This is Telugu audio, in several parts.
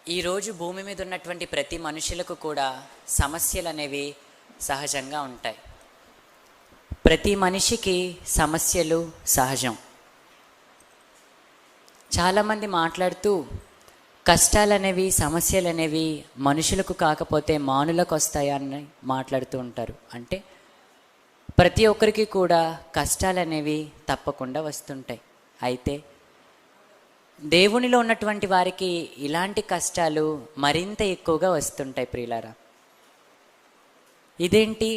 ఈరోజు భూమి మీద ఉన్నటువంటి ప్రతి మనుషులకు కూడా సమస్యలు అనేవి సహజంగా ఉంటాయి. ప్రతి మనిషికి సమస్యలు సహజం. చాలామంది మాట్లాడుతూ కష్టాలు అనేవి సమస్యలు అనేవి మనుషులకు కాకపోతే మానులకు వస్తాయని మాట్లాడుతూ ఉంటారు. అంటే ప్రతి ఒక్కరికి కూడా కష్టాలు అనేవి తప్పకుండా వస్తుంటాయి. అయితే దేవునిలో ఉన్నటువంటి వారికి ఇలాంటి కష్టాలు మరింత ఎక్కువగా వస్తుంటాయి. ప్రియులారా, ఇదేంటి,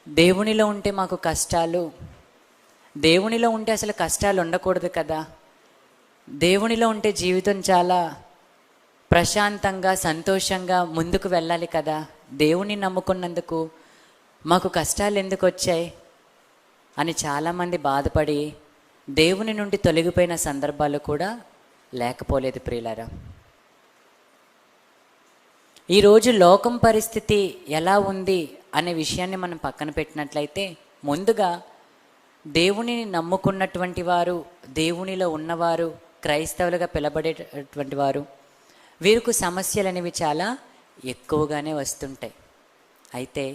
దేవునిలో ఉంటే మాకు కష్టాలు, దేవునిలో ఉంటే అసలు కష్టాలు ఉండకూడదు కదా, దేవునిలో ఉంటే జీవితం చాలా ప్రశాంతంగా సంతోషంగా ముందుకు వెళ్ళాలి కదా, దేవుని నమ్ముకున్నందుకు మాకు కష్టాలు ఎందుకు వచ్చాయి అని చాలామంది బాధపడి దేవుని నుండి తొలగిపోయిన సందర్భాలు కూడా లేకపోలేదు. ప్రియులారా, ఈరోజు లోకం పరిస్థితి ఎలా ఉంది అనే విషయాన్ని మనం పక్కన పెట్టినట్లయితే, ముందుగా దేవునిని నమ్ముకున్నటువంటి వారు, దేవునిలో ఉన్నవారు, క్రైస్తవులుగా పిలబడేటటువంటి వారు, వీరికి సమస్యలు అనేవి చాలా ఎక్కువగానే వస్తుంటాయి. అయితే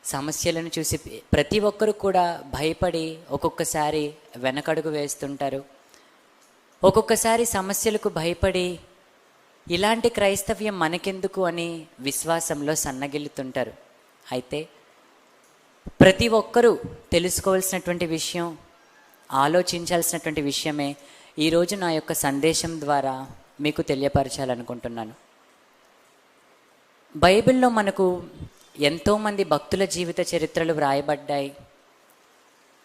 సమస్యలను చూసి ప్రతి ఒక్కరు కూడా భయపడి ఒక్కొక్కసారి వెనకడుగు వేస్తుంటారు. ఒక్కొక్కసారి సమస్యలకు భయపడి ఇలాంటి క్రైస్తవ్యం మనకెందుకు అని విశ్వాసంలో సన్నగిల్లుతుంటారు. అయితే ప్రతి ఒక్కరూ తెలుసుకోవాల్సినటువంటి విషయం, ఆలోచించాల్సినటువంటి విషయమే ఈరోజు నా యొక్క సందేశం ద్వారా మీకు తెలియపరచాలనుకుంటున్నాను. బైబిల్లో మనకు ఎంతోమంది భక్తుల జీవిత చరిత్రలు వ్రాయబడ్డాయి,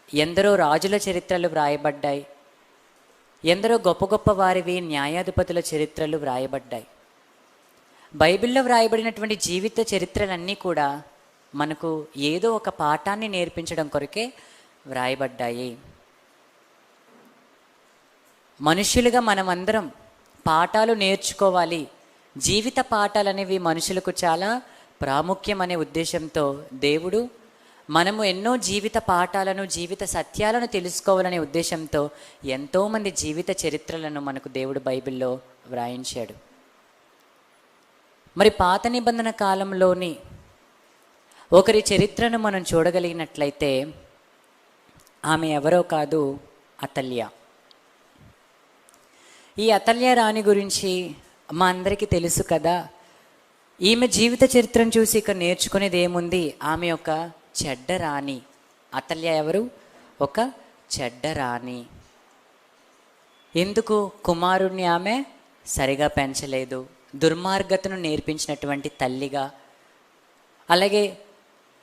ఎందరో రాజుల చరిత్రలు వ్రాయబడ్డాయి, ఎందరో గొప్ప గొప్ప వారివి న్యాయాధిపతుల చరిత్రలు వ్రాయబడ్డాయి. బైబిల్లో వ్రాయబడినటువంటి జీవిత చరిత్రలన్నీ కూడా మనకు ఏదో ఒక పాఠాన్ని నేర్పించడం కొరకే వ్రాయబడ్డాయి. మనుషులుగా మనమందరం పాఠాలు నేర్చుకోవాలి, జీవిత పాఠాలు అనేవి మనుషులకు చాలా ప్రాముఖ్యం అనే ఉద్దేశంతో దేవుడు మనము ఎన్నో జీవిత పాఠాలను, జీవిత సత్యాలను తెలుసుకోవాలనే ఉద్దేశంతో ఎంతోమంది జీవిత చరిత్రలను మనకు దేవుడు బైబిల్లో వ్రాయించాడు. మరి పాత నిబంధన కాలంలోని ఒకరి చరిత్రను మనం చూడగలిగినట్లయితే ఆమె ఎవరో కాదు, అతల్య. ఈ అతల్య రాణి గురించి మా అందరికీ తెలుసు కదా. ఈమె జీవిత చరిత్రను చూసి ఇక నేర్చుకునేది ఏముంది? ఆమె ఒక చెడ్డ రాణి. అతల్య ఎవరు? ఒక చెడ్డ రాణి. ఎందుకు? కుమారుణ్ణి ఆమె సరిగా పెంచలేదు, దుర్మార్గతను నేర్పించినటువంటి తల్లిగా, అలాగే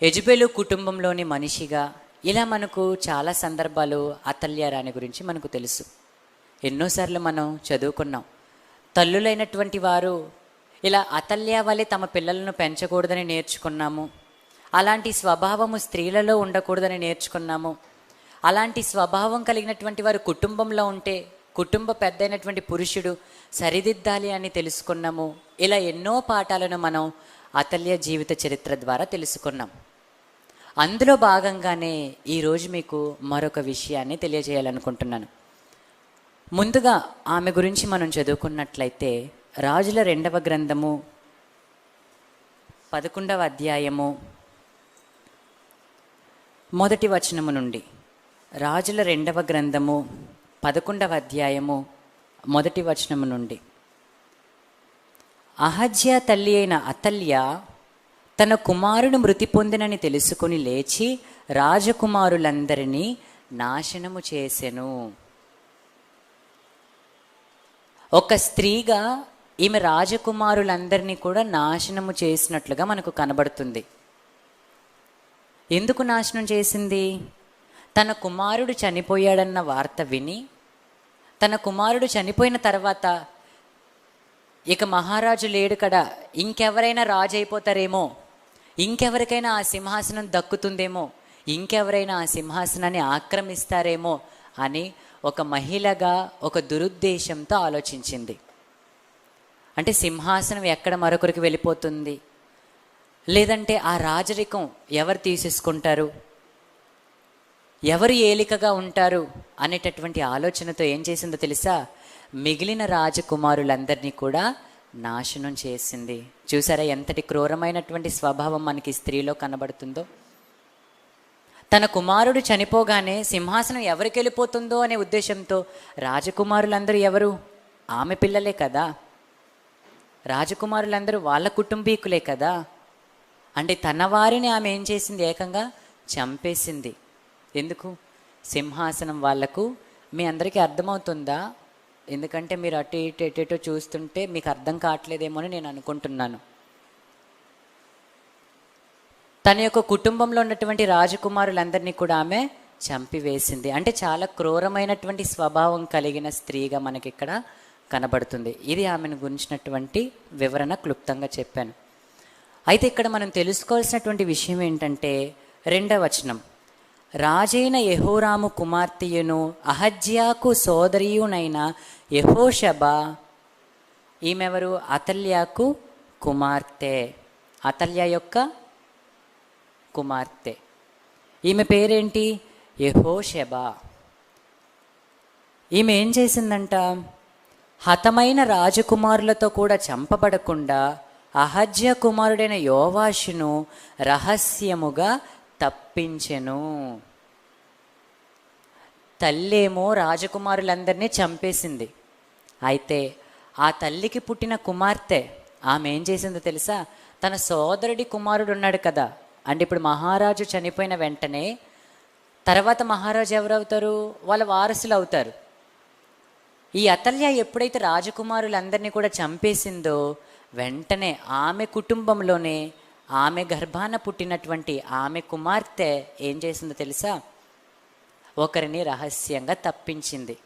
యెజబెలు కుటుంబంలోని మనిషిగా, ఇలా మనకు చాలా సందర్భాలు అతల్య రాణి గురించి మనకు తెలుసు. ఎన్నోసార్లు మనం చదువుకున్నాం. తల్లులైనటువంటి వారు ఇలా అతల్య వలె తమ పిల్లలను పెంచకూడదని నేర్చుకున్నాము. అలాంటి స్వభావము స్త్రీలలో ఉండకూడదని నేర్చుకున్నాము. అలాంటి స్వభావం కలిగినటువంటి వారు కుటుంబంలో ఉంటే కుటుంబ పెద్ద అయినటువంటి పురుషుడు సరిదిద్దాలి అని తెలుసుకున్నాము. ఇలా ఎన్నో పాఠాలను మనం అతల్య జీవిత చరిత్ర ద్వారా తెలుసుకున్నాం. అందులో భాగంగానే ఈరోజు మీకు మరొక విషయాన్ని తెలియజేయాలనుకుంటున్నాను. ముందుగా ఆమె గురించి మనం చదువుకున్నట్లయితే రాజుల 2వ గ్రంథము 11వ అధ్యాయము 1వ వచనము నుండి, రాజుల 2వ గ్రంథము 11వ అధ్యాయము 1వ వచనము నుండి, అహజ్యా తల్లి అయిన అతల్య తన కుమారుడు మృతి పొందినని తెలుసుకుని లేచి రాజకుమారులందరినీ నాశనము చేసెను. ఒక స్త్రీగా ఈమె రాజకుమారులందరినీ కూడా నాశనము చేసినట్లుగా మనకు కనబడుతుంది. ఎందుకు నాశనం చేసింది? తన కుమారుడు చనిపోయాడన్న వార్త విని, తన కుమారుడు చనిపోయిన తర్వాత ఇక మహారాజు లేడు కదా, ఇంకెవరైనా రాజు అయిపోతారేమో, ఇంకెవరికైనా ఆ సింహాసనం దక్కుతుందేమో, ఇంకెవరైనా ఆ సింహాసనాన్ని ఆక్రమిస్తారేమో అని ఒక మహిళగా ఒక దురుద్దేశంతో ఆలోచించింది. అంటే సింహాసనం ఎక్కడ మరొకరికి వెళ్ళిపోతుంది, లేదంటే ఆ రాజరికం ఎవరు తీసేసుకుంటారు, ఎవరు ఏలికగా ఉంటారు అనేటటువంటి ఆలోచనతో ఏం చేసిందో తెలుసా? మిగిలిన రాజకుమారులందరినీ కూడా నాశనం చేసింది. చూసారా ఎంతటి క్రూరమైనటువంటి స్వభావం మనకి స్త్రీలో కనబడుతుందో. తన కుమారుడు చనిపోగానే సింహాసనం ఎవరికి వెళ్ళిపోతుందో అనే ఉద్దేశంతో రాజకుమారులందరూ ఎవరు? ఆమె పిల్లలే కదా. రాజకుమారులందరూ వాళ్ళ కుటుంబీకులే కదా. అంటే తన వారిని ఆమె ఏం చేసింది? ఏకంగా చంపేసింది. ఎందుకు? సింహాసనం వాళ్లకు. మీ అందరికీ అర్థమవుతుందా? ఎందుకంటే మీరు అటు ఇటు చూస్తుంటే మీకు అర్థం కావట్లేదేమో అని నేను అనుకుంటున్నాను. తన యొక్క కుటుంబంలో ఉన్నటువంటి రాజకుమారులందరినీ కూడా ఆమె చంపివేసింది. అంటే చాలా క్రూరమైనటువంటి స్వభావం కలిగిన స్త్రీగా మనకి ఇక్కడ కనబడుతుంది. ఇది ఆమెను గురించినటువంటి వివరణ క్లుప్తంగా చెప్పాను. అయితే ఇక్కడ మనం తెలుసుకోవాల్సినటువంటి విషయం ఏంటంటే 2వ వచనం, రాజైన యెహోరాము కుమార్తెయును అహజ్యాకు సోదరియునైన యెహోషబ, ఈమెవరు? అతల్యాకు కుమార్తె, అతల్య యొక్క కుమార్తె. ఈమె పేరేంటి? యెహోషబ. ఈమె ఏం చేసిందంట? హతమైన రాజకుమారులతో కూడా చంపబడకుండా అహజ్య కుమారుడైన యోవాషును రహస్యముగా తప్పించెను. తల్లేమో రాజకుమారులందరినీ చంపేసింది. అయితే ఆ తల్లికి పుట్టిన కుమార్తె ఆమె ఏం చేసిందో తెలుసా? తన సోదరుడి కుమారుడు ఉన్నాడు కదా. అంటే ఇప్పుడు మహారాజు చనిపోయిన వెంటనే తర్వాత మహారాజు ఎవరవుతారు? వాళ్ళ వారసులు అవుతారు. ఈ అతల్య ఎప్పుడైతే రాజకుమారులందరినీ కూడా చంపేసిందో వెంటనే ఆమె కుటుంబంలోనే ఆమె గర్భాన పుట్టినటువంటి ఆమె కుమార్తె ఏం చేసిందో తెలుసా? ఒకరిని రహస్యంగా తప్పించింది.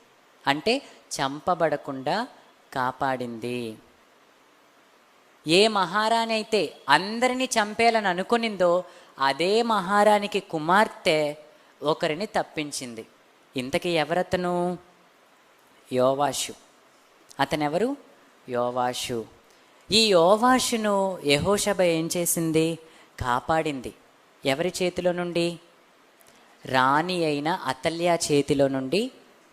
అంటే చంపబడకుండా కాపాడింది. ఏ మహారాణి అయితే అందరినీ చంపేయాలని అనుకునిందో అదే మహారాణికి కుమార్తె ఒకరిని తప్పించింది. ఇంతకీ ఎవరతను? యోవాషు. అతనెవరు? యోవాషు. ఈ యోవాషును యెహోషబ ఏం చేసింది? కాపాడింది. ఎవరి చేతిలో నుండి? రాణి అయిన అతల్య చేతిలో నుండి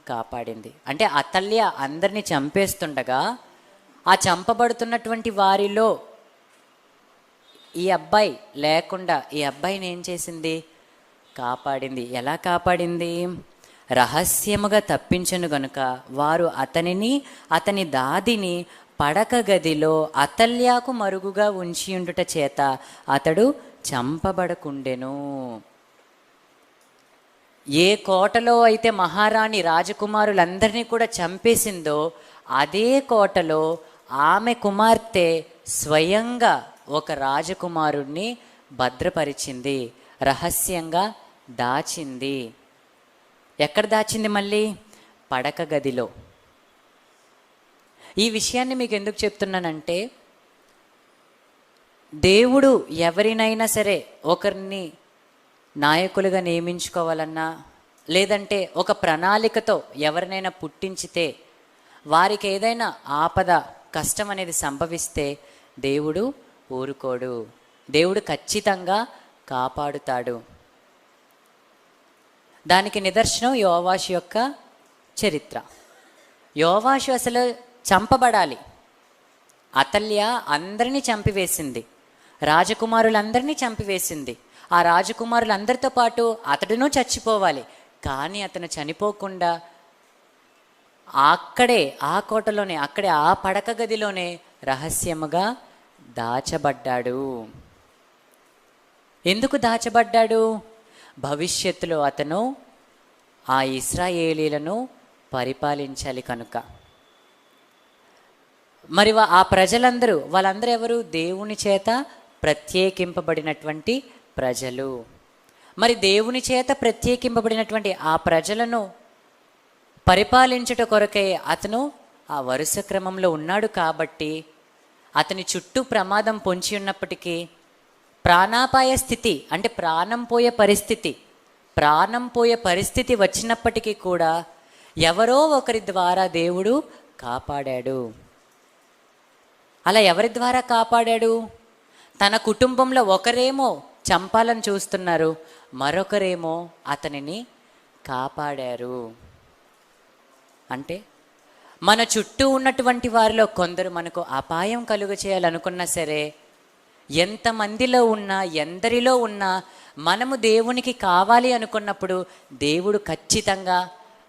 కాపాడింది. అంటే అతల్య అందరినీ చంపేస్తుండగా ఆ చంపబడుతున్నటువంటి వారిలో ఈ అబ్బాయి లేకుండా ఈ అబ్బాయిని ఏం చేసింది? కాపాడింది. ఎలా కాపాడింది? రహస్యముగా తప్పించను గనుక వారు అతనిని అతని దాదిని పడక గదిలో అతల్యాకు మరుగుగా ఉంచి ఉండుట చేత అతడు చంపబడకుండెను. ఏ కోటలో అయితే మహారాణి రాజకుమారులందరినీ కూడా చంపేసిందో అదే కోటలో ఆమె కుమార్తె స్వయంగా ఒక రాజకుమారుణ్ణి భద్రపరిచింది, రహస్యంగా దాచింది. ఎక్కడ దాచింది? మళ్ళీ పడక గదిలో. ఈ విషయాన్ని మీకు ఎందుకు చెప్తున్నానంటే, దేవుడు ఎవరినైనా సరే ఒకరిని నాయకులుగా నియమించుకోవాలన్నా లేదంటే ఒక ప్రణాళికతో ఎవరినైనా పుట్టించితే వారికి ఏదైనా ఆపద కష్టం అనేది సంభవిస్తే దేవుడు ఊరుకోడు. దేవుడు ఖచ్చితంగా కాపాడుతాడు. దానికి నిదర్శనం యోవాషు యొక్క చరిత్ర. యోవాషు అసలు చంపబడాలి. అతల్య అందరినీ చంపివేసింది, రాజకుమారులందరినీ చంపివేసింది. ఆ రాజకుమారులందరితో పాటు అతడును చచ్చిపోవాలి. కానీ అతను చనిపోకుండా అక్కడే ఆ కోటలోనే అక్కడే ఆ పడక గదిలోనే రహస్యముగా దాచబడ్డాడు. ఎందుకు దాచబడ్డాడు? భవిష్యత్తులో అతను ఆ ఇశ్రాయేలీలను పరిపాలించాలి కనుక. మరి ఆ ప్రజలందరూ వాళ్ళందరూ ఎవరు? దేవుని చేత ప్రత్యేకింపబడినటువంటి ప్రజలు. మరి దేవుని చేత ప్రత్యేకింపబడినటువంటి ఆ ప్రజలను పరిపాలించుట కొరకే అతను ఆ వరుస క్రమంలో ఉన్నాడు. కాబట్టి అతని చుట్టూ ప్రమాదం పొంచి ఉన్నప్పటికీ ప్రాణాపాయ స్థితి అంటే ప్రాణం పోయే పరిస్థితి వచ్చినప్పటికీ కూడా ఎవరో ఒకరి ద్వారా దేవుడు కాపాడాడు. అలా ఎవరి ద్వారా కాపాడాడు? తన కుటుంబంలో ఒకరేమో చంపాలని చూస్తున్నారు, మరొకరేమో అతనిని కాపాడారు. అంటే మన చుట్టూ ఉన్నటువంటి వారిలో కొందరు మనకు అపాయం కలుగ చేయాలనుకున్నా సరే, ఎంతమందిలో ఉన్నా ఎందరిలో ఉన్నా మనము దేవునికి కావాలి అనుకున్నప్పుడు దేవుడు ఖచ్చితంగా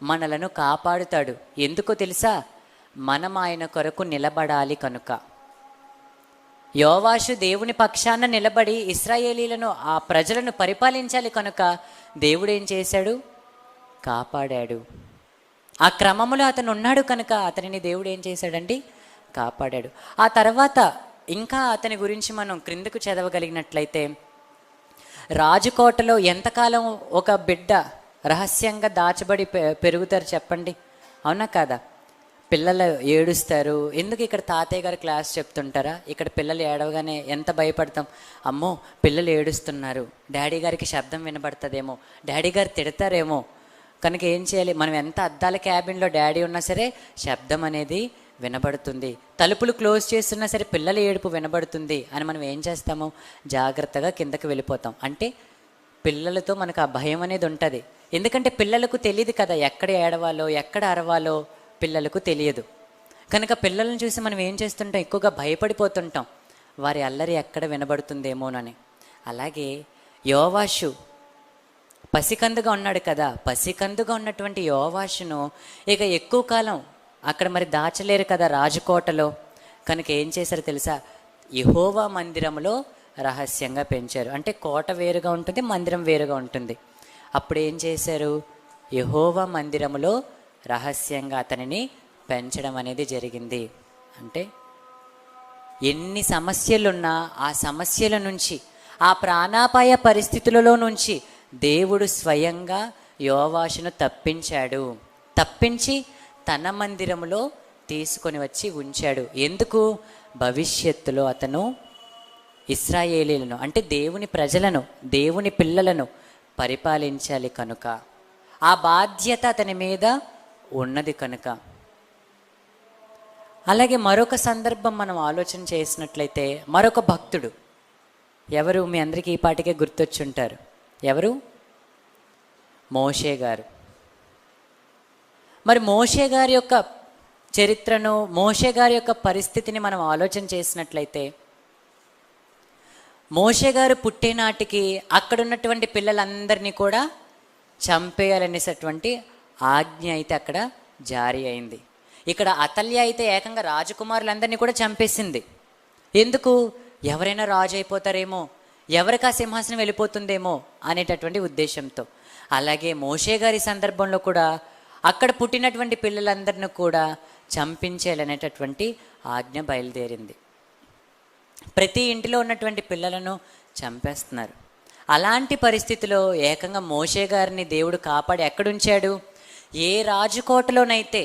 మనలను కాపాడుతాడు. ఎందుకో తెలుసా? మనం ఆయన కొరకు నిలబడాలి కనుక. యోవాషు దేవుని పక్షాన నిలబడి ఇశ్రాయేలీలను, ఆ ప్రజలను పరిపాలించాలి కనుక దేవుడు ఏం చేశాడు? కాపాడాడు. ఆ క్రమములో అతను ఉన్నాడు కనుక అతనిని దేవుడు ఏం చేశాడండి? కాపాడాడు. ఆ తర్వాత ఇంకా అతని గురించి మనం క్రిందకు చదవగలిగినట్లయితే, రాజకోటలో ఎంతకాలం ఒక బిడ్డ రహస్యంగా దాచబడి పెరుగుతారు చెప్పండి, అవునా కాదా? పిల్లలు ఏడుస్తారు. ఎందుకు ఇక్కడ తాతయ్య గారు క్లాస్ చెప్తుంటారా? ఇక్కడ పిల్లలు ఏడవగానే ఎంత భయపడతాం. అమ్మో పిల్లలు ఏడుస్తున్నారు, డాడీ గారికి శబ్దం వినబడుతుందేమో, డాడీ గారు తిడతారేమో. కనుక ఏం చేయాలి? మనం ఎంత అద్దాల క్యాబిన్లో డాడీ ఉన్నా సరే శబ్దం అనేది వినబడుతుంది. తలుపులు క్లోజ్ చేస్తున్నా సరే పిల్లల ఏడుపు వినబడుతుంది అని మనం ఏం చేస్తాము? జాగ్రత్తగా కిందకి వెళ్ళిపోతాం. అంటే పిల్లలతో మనకు ఆ భయం అనేది ఉంటుంది. ఎందుకంటే పిల్లలకు తెలియదు కదా, ఎక్కడ ఏడవాలో ఎక్కడ అరవాలో పిల్లలకు తెలియదు. కనుక పిల్లలను చూసి మనం ఏం చేస్తుంటాం? ఎక్కువగా భయపడిపోతుంటాం, వారి అల్లరి ఎక్కడ వినబడుతుందేమోనని. అలాగే యోవాషు పసికందుగా ఉన్నాడు కదా, పసికందుగా ఉన్నటువంటి యోవాషును ఇక ఎక్కువ కాలం అక్కడ మరి దాచలేరు కదా రాజకోటలో. కనుక ఏం చేశారు తెలుసా? యెహోవా మందిరంలో రహస్యంగా పెంచారు. అంటే కోట వేరుగా ఉంటుంది, మందిరం వేరుగా ఉంటుంది. అప్పుడు ఏం చేశారు? యెహోవా మందిరంలో రహస్యంగా అతనిని పెంచడం అనేది జరిగింది. అంటే ఎన్ని సమస్యలున్నా ఆ సమస్యల నుంచి, ఆ ప్రాణాపాయ పరిస్థితులలో నుంచి దేవుడు స్వయంగా యోవాషును తప్పించాడు. తప్పించి తన మందిరములో తీసుకొని వచ్చి ఉంచాడు. ఎందుకు? భవిష్యత్తులో అతను ఇశ్రాయేలీలను, అంటే దేవుని ప్రజలను, దేవుని పిల్లలను పరిపాలించాలి కనుక, ఆ బాధ్యత అతని మీద ఉన్నది కనుక. అలాగే మరొక సందర్భం మనం ఆలోచన చేసినట్లయితే, మరొక భక్తుడు ఎవరు? మీ అందరికీ ఈ పాటికే గుర్తొచ్చుంటారు. ఎవరు? మోషే గారు. మరి మోషే గారి యొక్క చరిత్రను, మోషే గారి యొక్క పరిస్థితిని మనం ఆలోచన చేసినట్లయితే, మోషే గారు పుట్టేనాటికి అక్కడ ఉన్నటువంటి పిల్లలందరినీ కూడా చంపేయాలనేటటువంటి ఆజ్ఞ అయితే అక్కడ జారీ అయింది. ఇక్కడ అతల్య అయితే ఏకంగా రాజకుమారులందరినీ కూడా చంపేసింది. ఎందుకు? ఎవరైనా రాజు అయిపోతారేమో, ఎవరికి ఆ సింహాసనం వెళ్ళిపోతుందేమో అనేటటువంటి ఉద్దేశంతో. అలాగే మోషే గారి సందర్భంలో కూడా అక్కడ పుట్టినటువంటి పిల్లలందరినీ కూడా చంపించేయాలనేటటువంటి ఆజ్ఞ బయలుదేరింది. ప్రతి ఇంటిలో ఉన్నటువంటి పిల్లలను చంపేస్తున్నారు. అలాంటి పరిస్థితిలో ఏకంగా మోషే గారిని దేవుడు కాపాడి ఎక్కడుంచాడు? ఏ రాజకోటలోనైతే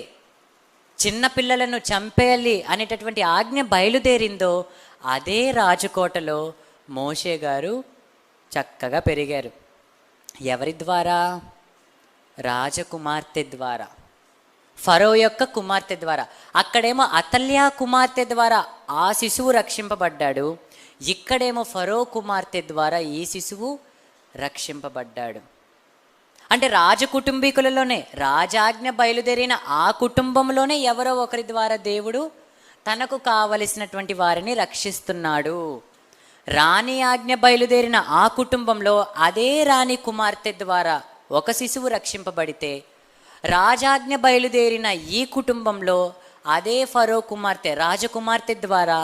చిన్న పిల్లలను చంపేయాలి అనేటటువంటి ఆజ్ఞ బయలుదేరిందో అదే రాజకోటలో మోషే గారు చక్కగా పెరిగారు. ఎవరి ద్వారా? రాజకుమార్తె ద్వారా, ఫరో యొక్క కుమార్తె ద్వారా. అక్కడేమో అతల్యా కుమార్తె ద్వారా ఆ శిశువు రక్షింపబడ్డాడు, ఇక్కడేమో ఫరో కుమార్తె ద్వారా ఈ శిశువు రక్షింపబడ్డాడు. అంటే రాజకుటుంబీకులలోనే, రాజాజ్ఞ బయలుదేరిన ఆ కుటుంబంలోనే ఎవరో ఒకరి ద్వారా దేవుడు తనకు కావలసినటువంటి వారిని రక్షిస్తున్నాడు. రాణి ఆజ్ఞ బయలుదేరిన ఆ కుటుంబంలో అదే రాణి కుమార్తె ద్వారా ఒక శిశువు రక్షింపబడితే, రాజాజ్ఞ బయలుదేరిన ఈ కుటుంబంలో అదే ఫరో కుమార్తె, రాజకుమార్తె ద్వారా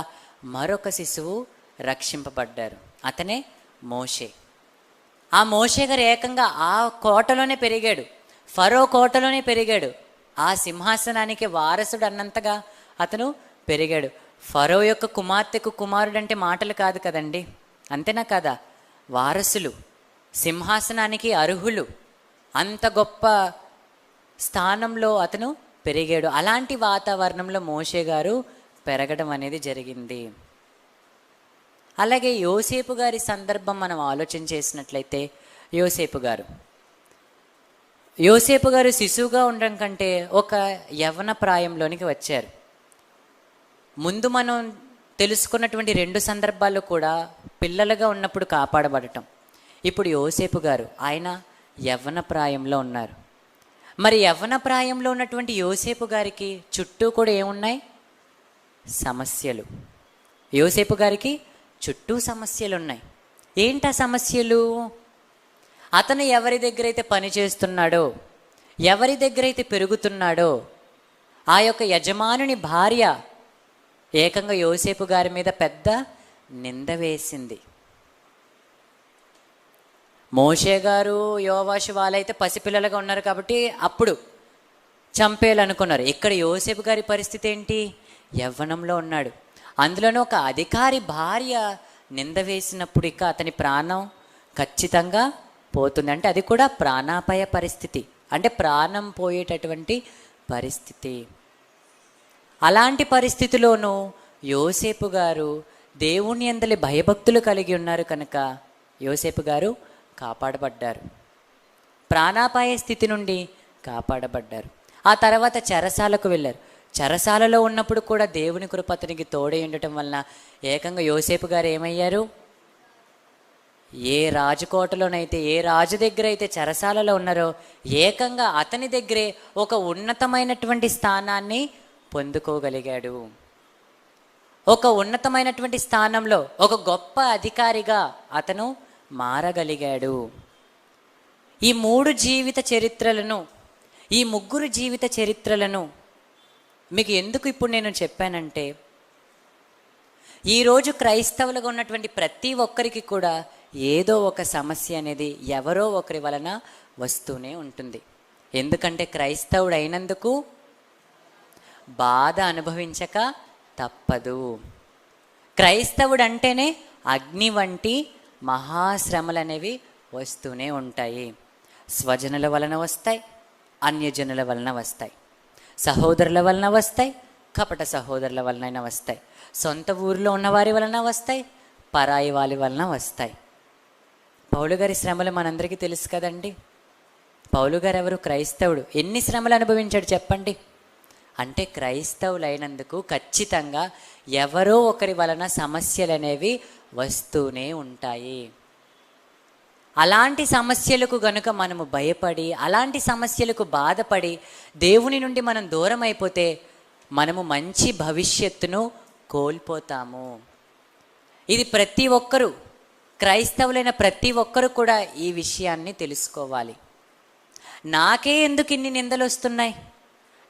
మరొక శిశువు రక్షింపబడ్డారు. అతనే మోషే. ఆ మోషే గారు ఏకంగా ఆ కోటలోనే పెరిగాడు, ఫరో కోటలోనే పెరిగాడు. ఆ సింహాసనానికి వారసుడు అన్నంతగా అతను పెరిగాడు. ఫరో యొక్క కుమార్తెకు కుమారుడు అంటే మాటలు కాదు కదండి, అంతేనా కాదా? వారసులు, సింహాసనానికి అర్హులు, అంత గొప్ప స్థానంలో అతను పెరిగాడు. అలాంటి వాతావరణంలో మోషే గారు పెరగడం అనేది జరిగింది. అలాగే యోసేపు గారి సందర్భం మనం ఆలోచన చేసినట్లయితే, యోసేపు గారు శిశువుగా ఉండడం కంటే ఒక యవ్వన ప్రాయంలోనికి వచ్చారు. ముందు మనం తెలుసుకున్నటువంటి రెండు సందర్భాల్లో కూడా పిల్లలుగా ఉన్నప్పుడు కాపాడబడటం. ఇప్పుడు యోసేపు గారు ఆయన యవ్వన ప్రాయంలో ఉన్నారు. మరి యవ్వన ప్రాయంలో ఉన్నటువంటి యోసేపు గారికి చుట్టూ కూడా ఏమున్నాయి? సమస్యలు. యోసేపు గారికి చుట్టూ సమస్యలు ఉన్నాయి. ఏంటా సమస్యలు? అతను ఎవరి దగ్గర అయితే పని చేస్తున్నాడో, ఎవరి దగ్గర అయితే పెరుగుతున్నాడో, ఆ యొక్క యజమానుని భార్య ఏకంగా యోసేపు గారి మీద పెద్ద నింద వేసింది. మోషే గారు, యోవాషు వాళ్ళైతే పసిపిల్లలుగా ఉన్నారు కాబట్టి అప్పుడు చంపేయాలనుకున్నారు. ఇక్కడ యోసేపు గారి పరిస్థితి ఏంటి? యవ్వనంలో ఉన్నాడు. అందులోనూ ఒక అధికారి భార్య నింద వేసినప్పుడు ఇక అతని ప్రాణం ఖచ్చితంగా పోతుంది. అంటే అది కూడా ప్రాణాపాయ పరిస్థితి, అంటే ప్రాణం పోయేటటువంటి పరిస్థితి. అలాంటి పరిస్థితిలోనూ యోసేపు గారు దేవుని యందలి భయభక్తులు కలిగి ఉన్నారు కనుక యోసేపు గారు కాపాడబడ్డారు. ప్రాణాపాయ స్థితి నుండి కాపాడబడ్డారు. ఆ తర్వాత చెరసాలకు వెళ్ళారు. చెరసాలలో ఉన్నప్పుడు కూడా దేవుని కృప అతనికి తోడై ఉండటం వలన ఏకంగా యోసేపు గారు ఏమయ్యారు? ఏ రాజకోటలోనైతే, ఏ రాజు దగ్గర అయితే చెరసాలలో ఉన్నారో ఏకంగా అతని దగ్గరే ఒక ఉన్నతమైనటువంటి స్థానాన్ని పొందుకోగలిగాడు. ఒక ఉన్నతమైనటువంటి స్థానంలో ఒక గొప్ప అధికారిగా అతను మారగలిగాడు. ఈ మూడు జీవిత చరిత్రలను, ఈ ముగ్గురు జీవిత చరిత్రలను మీకు ఎందుకు ఇప్పుడు నేను చెప్పానంటే, ఈరోజు క్రైస్తవులుగా ఉన్నటువంటి ప్రతి ఒక్కరికి కూడా ఏదో ఒక సమస్య అనేది ఎవరో ఒకరి వలన వస్తూనే ఉంటుంది. ఎందుకంటే క్రైస్తవుడు అయినందుకు బాధ అనుభవించక తప్పదు. క్రైస్తవుడు అంటేనే అగ్ని వంటి మహాశ్రమలు అనేవి వస్తూనే ఉంటాయి. స్వజనుల వలన వస్తాయి, అన్యజనుల వలన వస్తాయి, సహోదరుల వలన వస్తాయి, కపట సహోదరుల వలన వస్తాయి, సొంత ఊరిలో ఉన్నవారి వలన వస్తాయి, పరాయి వాళ్ళ వలన వస్తాయి. పౌలు గారి శ్రమలు మనందరికీ తెలుసు కదండి. పౌలు గారు ఎవరు? క్రైస్తవుడు. ఎన్ని శ్రమలు అనుభవించాడు చెప్పండి? అంటే క్రైస్తవులైనందుకు ఖచ్చితంగా ఎవరో ఒకరి వలన సమస్యలు అనేవి వస్తూనే ఉంటాయి. అలాంటి సమస్యలకు గనుక మనము భయపడి, అలాంటి సమస్యలకు బాధపడి దేవుని నుండి మనం దూరం అయిపోతే మనము మంచి భవిష్యత్తును కోల్పోతాము. ఇది ప్రతి ఒక్కరూ, క్రైస్తవులైన ప్రతి ఒక్కరు కూడా ఈ విషయాన్ని తెలుసుకోవాలి. నాకే ఎందుకు ఇన్ని నిందలు వస్తున్నాయి,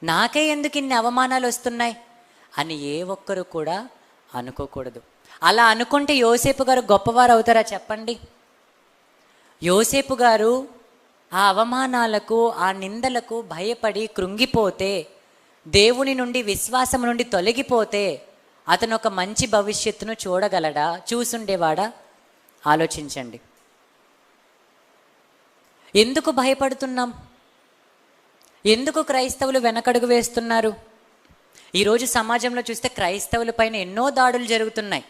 నాకే ఎందుకు ఇన్ని అవమానాలు వస్తున్నాయి అని ఏ ఒక్కరు కూడా అనుకోకూడదు. అలా అనుకుంటే యోసేపు గారు గొప్పవారు అవుతారా చెప్పండి? యోసేపు గారు ఆ అవమానాలకు, ఆ నిందలకు భయపడి కృంగిపోతే, దేవుని నుండి, విశ్వాసం నుండి తొలగిపోతే అతను ఒక మంచి భవిష్యత్తును చూడగలడా? చూసుండేవాడా? ఆలోచించండి. ఎందుకు భయపడుతున్నాం? ఎందుకు క్రైస్తవులు వెనకడుగు వేస్తున్నారు? ఈరోజు సమాజంలో చూస్తే క్రైస్తవుల పైన ఎన్నో దాడులు జరుగుతున్నాయి.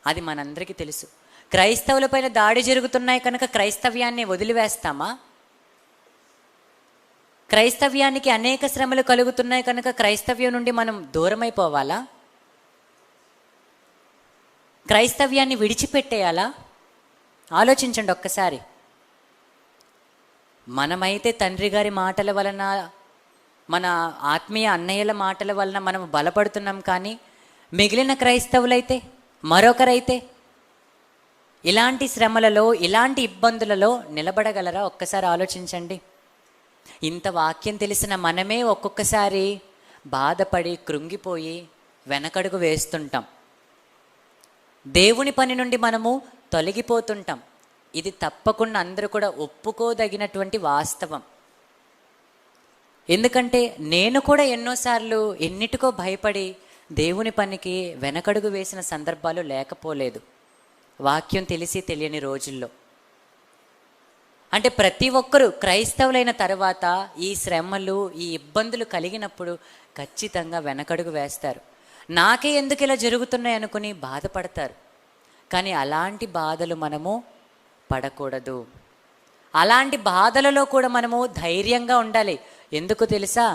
అది మనందరికీ తెలుసు. క్రైస్తవుల పైన దాడి జరుగుతున్నాయి కనుక క్రైస్తవ్యాన్ని వదిలివేస్తామా? క్రైస్తవ్యానికి అనేక శ్రమలు కలుగుతున్నాయి కనుక క్రైస్తవ్యం నుండి మనం దూరమైపోవాలా? క్రైస్తవ్యాన్ని విడిచిపెట్టేయాలా? ఆలోచించండి ఒక్కసారి. మనమైతే తండ్రి గారి మాటల వలన, మన ఆత్మీయ అన్నయ్యల మాటల వలన మనం బలపడుతున్నాం. కానీ మిగిలిన క్రైస్తవులైతే, మరొకరైతే ఇలాంటి శ్రమలలో, ఇలాంటి ఇబ్బందులలో నిలబడగలరా? ఒక్కసారి ఆలోచించండి. ఇంత వాక్యం తెలిసిన మనమే ఒక్కొక్కసారి బాధపడి కృంగిపోయి వెనకడుగు వేస్తుంటాం. దేవుని పని నుండి మనము తొలగిపోతుంటాం. ఇది తప్పకుండా అందరూ కూడా ఒప్పుకోదగినటువంటి వాస్తవం. ఎందుకంటే నేను కూడా ఎన్నోసార్లు ఎన్నిటికో భయపడి దేవుని పనికి వెనకడుగు వేసిన సందర్భాలు లేకపోలేదు, వాక్యం తెలిసి తెలియని రోజుల్లో. అంటే ప్రతి ఒక్కరూ క్రైస్తవులైన తర్వాత ఈ శ్రమలు, ఈ ఇబ్బందులు కలిగినప్పుడు ఖచ్చితంగా వెనకడుగు వేస్తారు. నాకే ఎందుకు ఇలా జరుగుతున్నాయి అనుకుని బాధపడతారు. కానీ అలాంటి బాధలు మనము పడకూడదు. అలాంటి బాధలలో కూడా మనము ధైర్యంగా ఉండాలి. ఎందుకు తెలుసా?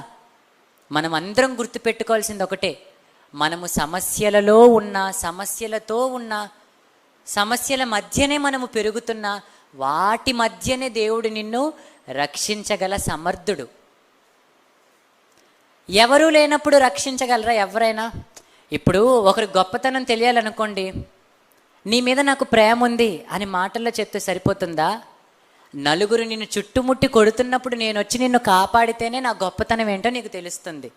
మనం అందరం గుర్తుపెట్టుకోవాల్సింది ఒకటే, మనము సమస్యలలో ఉన్న, సమస్యలతో ఉన్న, సమస్యల మధ్యనే మనము పెరుగుతున్నా, వాటి మధ్యనే దేవుడు నిన్ను రక్షించగల సమర్థుడు. ఎవరూ లేనప్పుడు రక్షించగలరా ఎవరైనా? ఇప్పుడు ఒకరి గొప్పతనం తెలియాలనుకోండి, నీ మీద నాకు ప్రేమ ఉంది అని మాటల్లో చెప్తే సరిపోతుందా? నలుగురు నిన్ను చుట్టుముట్టి కొడుతున్నప్పుడు నేను వచ్చి నిన్ను కాపాడితేనే నా గొప్పతనం ఏంటో నీకు తెలుస్తుంది.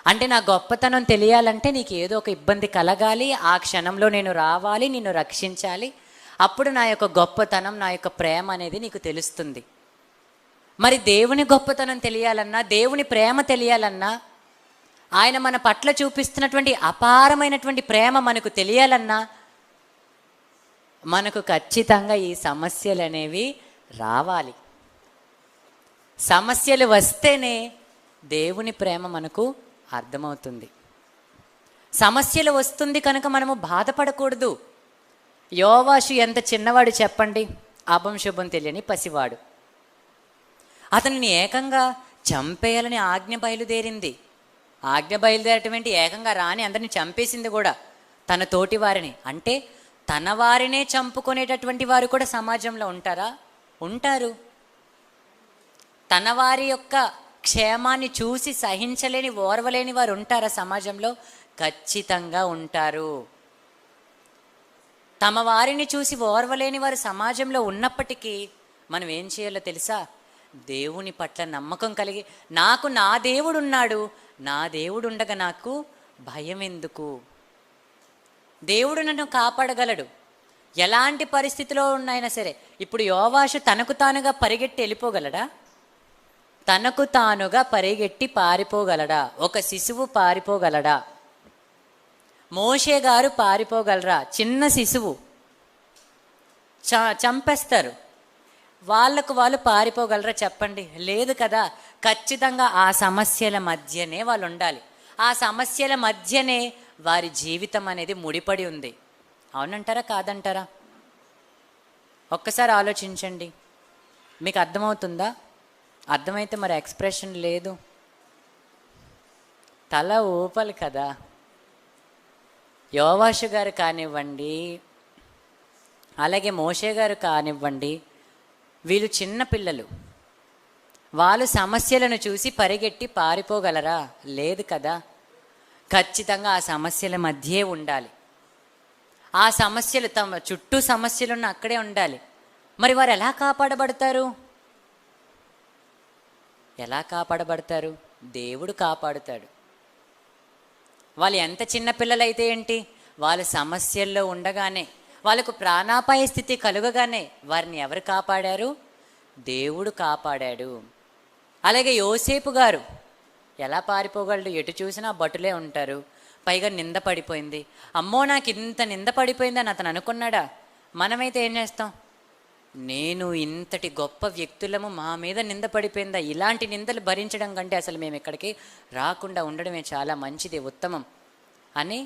అంటే నా గొప్పతనం తెలియాలంటే నీకు ఏదో ఒక ఇబ్బంది కలగాలి, ఆ క్షణంలో నేను రావాలి, నిన్ను రక్షించాలి. అప్పుడు నా యొక్క గొప్పతనం, నా యొక్క ప్రేమ అనేది నీకు తెలుస్తుంది. మరి దేవుని గొప్పతనం తెలియాలన్నా, దేవుని ప్రేమ తెలియాలన్నా, ఆయన మన పట్ల చూపిస్తున్నటువంటి అపారమైనటువంటి ప్రేమ మనకు తెలియాలన్నా, మనకు ఖచ్చితంగా ఈ సమస్యలు అనేవి రావాలి. సమస్యలు వస్తేనే దేవుని ప్రేమ మనకు అర్థమవుతుంది. సమస్యలు వస్తుంది కనుక మనము బాధపడకూడదు. యోవాషు ఎంత చిన్నవాడు చెప్పండి, అభం శుభం తెలియని పసివాడు. అతనిని ఏకంగా చంపేయాలని ఆజ్ఞ బయలుదేరింది. ఆజ్ఞ బయలుదేరటమేంటి, ఏకంగా రాని అందరిని చంపేసింది కూడా, తన తోటి వారిని. అంటే తన వారినే చంపుకునేటటువంటి వారు కూడా సమాజంలో ఉంటారా? ఉంటారు. తన వారి యొక్క క్షేమాన్ని చూసి సహించలేని, ఓర్వలేని వారు ఉంటారా సమాజంలో? ఖచ్చితంగా ఉంటారు. తమ వారిని చూసి ఓర్వలేని వారు సమాజంలో ఉన్నప్పటికీ మనం ఏం చేయాలో తెలుసా? దేవుని పట్ల నమ్మకం కలిగి, నాకు నా దేవుడు ఉన్నాడు, నా దేవుడు ఉండగా నాకు భయం ఎందుకు? దేవుడు నన్ను కాపాడగలడు. ఎలాంటి పరిస్థితిలో ఉన్నాయినా సరే. ఇప్పుడు యోవాషు తనకు తానుగా పరిగెట్టి వెళ్ళిపోగలడా? తనకు తానుగా పరిగెట్టి పారిపోగలడా? ఒక శిశువు పారిపోగలడా? మోషే గారు పారిపోగలరా? చిన్న శిశువు చంపేస్తారు, వాళ్ళకు వాళ్ళు పారిపోగలరా చెప్పండి? లేదు కదా. ఖచ్చితంగా ఆ సమస్యల మధ్యనే వాళ్ళు ఉండాలి. ఆ సమస్యల మధ్యనే వారి జీవితం అనేది ముడిపడి ఉంది. అవునంటారా కాదంటారా? ఒక్కసారి ఆలోచించండి, మీకు అర్థమవుతుందా? అర్థమైతే మరి ఎక్స్ప్రెషన్ లేదు, తల ఊపాలి కదా. యోవాషు గారు కానివ్వండి, అలాగే మోషే గారు కానివ్వండి, వీళ్ళు చిన్న పిల్లలు. వాళ్ళు సమస్యలను చూసి పరిగెట్టి పారిపోగలరా? లేదు కదా. ఖచ్చితంగా ఆ సమస్యల మధ్యే ఉండాలి. ఆ సమస్యలు, తమ చుట్టూ సమస్యలున్న అక్కడే ఉండాలి. మరి వారు ఎలా కాపాడబడతారు? ఎలా కాపాడబడతారు? దేవుడు కాపాడుతాడు. వాళ్ళు ఎంత చిన్న పిల్లలైతే ఏంటి, వాళ్ళ సమస్యల్లో ఉండగానే, వాళ్ళకు ప్రాణాపాయ స్థితి కలుగగానే వారిని ఎవరు కాపాడారు? దేవుడు కాపాడాడు. అలాగే యోసేపు గారు ఎలా పారిపోగలడు? ఎటు చూసినా భటులే ఉంటారు, పైగా నింద పడిపోయింది. అమ్మో నాకు ఇంత నింద పడిపోయిందని అతను అనుకున్నాడా? మనమైతే ఏం చేస్తాం? నేను ఇంతటి గొప్ప వ్యక్తులము, మా మీద నింద పడిపోయిందా? ఇలాంటి నిందలు భరించడం కంటే అసలు మేము ఇక్కడికి రాకుండా ఉండడమే చాలా మంచిది, ఉత్తమం అని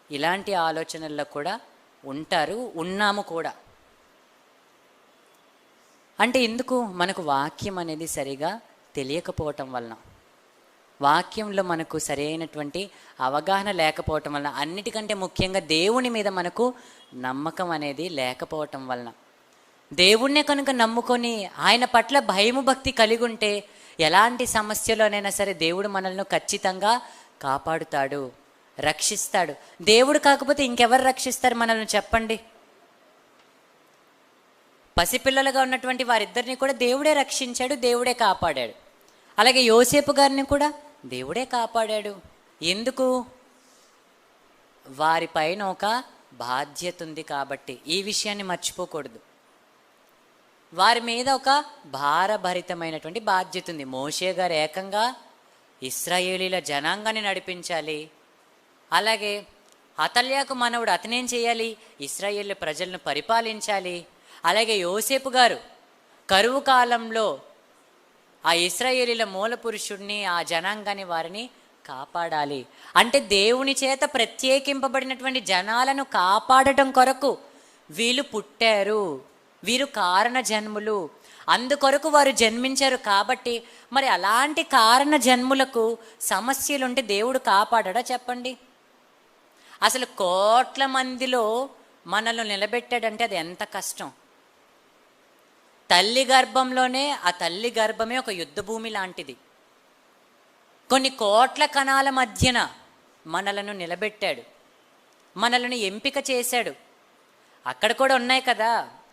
ఇలాంటి ఆలోచనల్లో కూడా ఉంటారు, ఉన్నాము కూడా. అంటే ఎందుకు? మనకు వాక్యం అనేది సరిగా తెలియకపోవటం వలన, వాక్యంలో మనకు సరైనటువంటి అవగాహన లేకపోవటం వలన, అన్నిటికంటే ముఖ్యంగా దేవుని మీద మనకు నమ్మకం అనేది లేకపోవటం వలన. దేవుణ్ణే కనుక నమ్ముకొని ఆయన పట్ల భయము భక్తి కలిగి ఉంటే ఎలాంటి సమస్యలోనైనా సరే దేవుడు మనల్ని ఖచ్చితంగా కాపాడుతాడు, రక్షిస్తాడు. దేవుడు కాకపోతే ఇంకెవరు రక్షిస్తారు మనల్ని చెప్పండి? పసిపిల్లలుగా ఉన్నటువంటి వారిద్దరిని కూడా దేవుడే రక్షించాడు, దేవుడే కాపాడాడు. అలాగే యోసేపు గారిని కూడా దేవుడే కాపాడాడు. ఎందుకు? వారిపైన ఒక బాధ్యత ఉంది కాబట్టి. ఈ విషయాన్ని మర్చిపోకూడదు. వారి మీద ఒక భారభరితమైనటువంటి బాధ్యత ఉంది. మోషే గారు ఏకంగా ఇశ్రాయేలీల జనాంగాన్ని నడిపించాలి. అలాగే అతల్యాకు మనవుడు అతనేం చేయాలి? ఇశ్రాయేలు ప్రజలను పరిపాలించాలి. అలాగే యోసేపు గారు కరువు కాలంలో ఆ ఇశ్రాయేలీల మూల పురుషుడిని, ఆ జనాంగాన్ని, వారిని కాపాడాలి. అంటే దేవుని చేత ప్రత్యేకింపబడినటువంటి జనాలను కాపాడటం కొరకు వీళ్ళు పుట్టారు, వీరు కారణ జన్ములు, అందుకొరకు వారు జన్మించారు. కాబట్టి మరి అలాంటి కారణ జన్ములకు సమస్యలుంటే దేవుడు కాపాడడా చెప్పండి? అసలు కోట్ల మందిలో మనల్ని నిలబెట్టాడంటే అది ఎంత కష్టం. తల్లి గర్భంలోనే, ఆ తల్లి గర్భమే ఒక యుద్ధ భూమి లాంటిది. కొన్ని కోట్ల కణాల మధ్యన మనలను నిలబెట్టాడు, మనలను ఎంపిక చేశాడు. అక్కడ కూడా ఉన్నాయి కదా,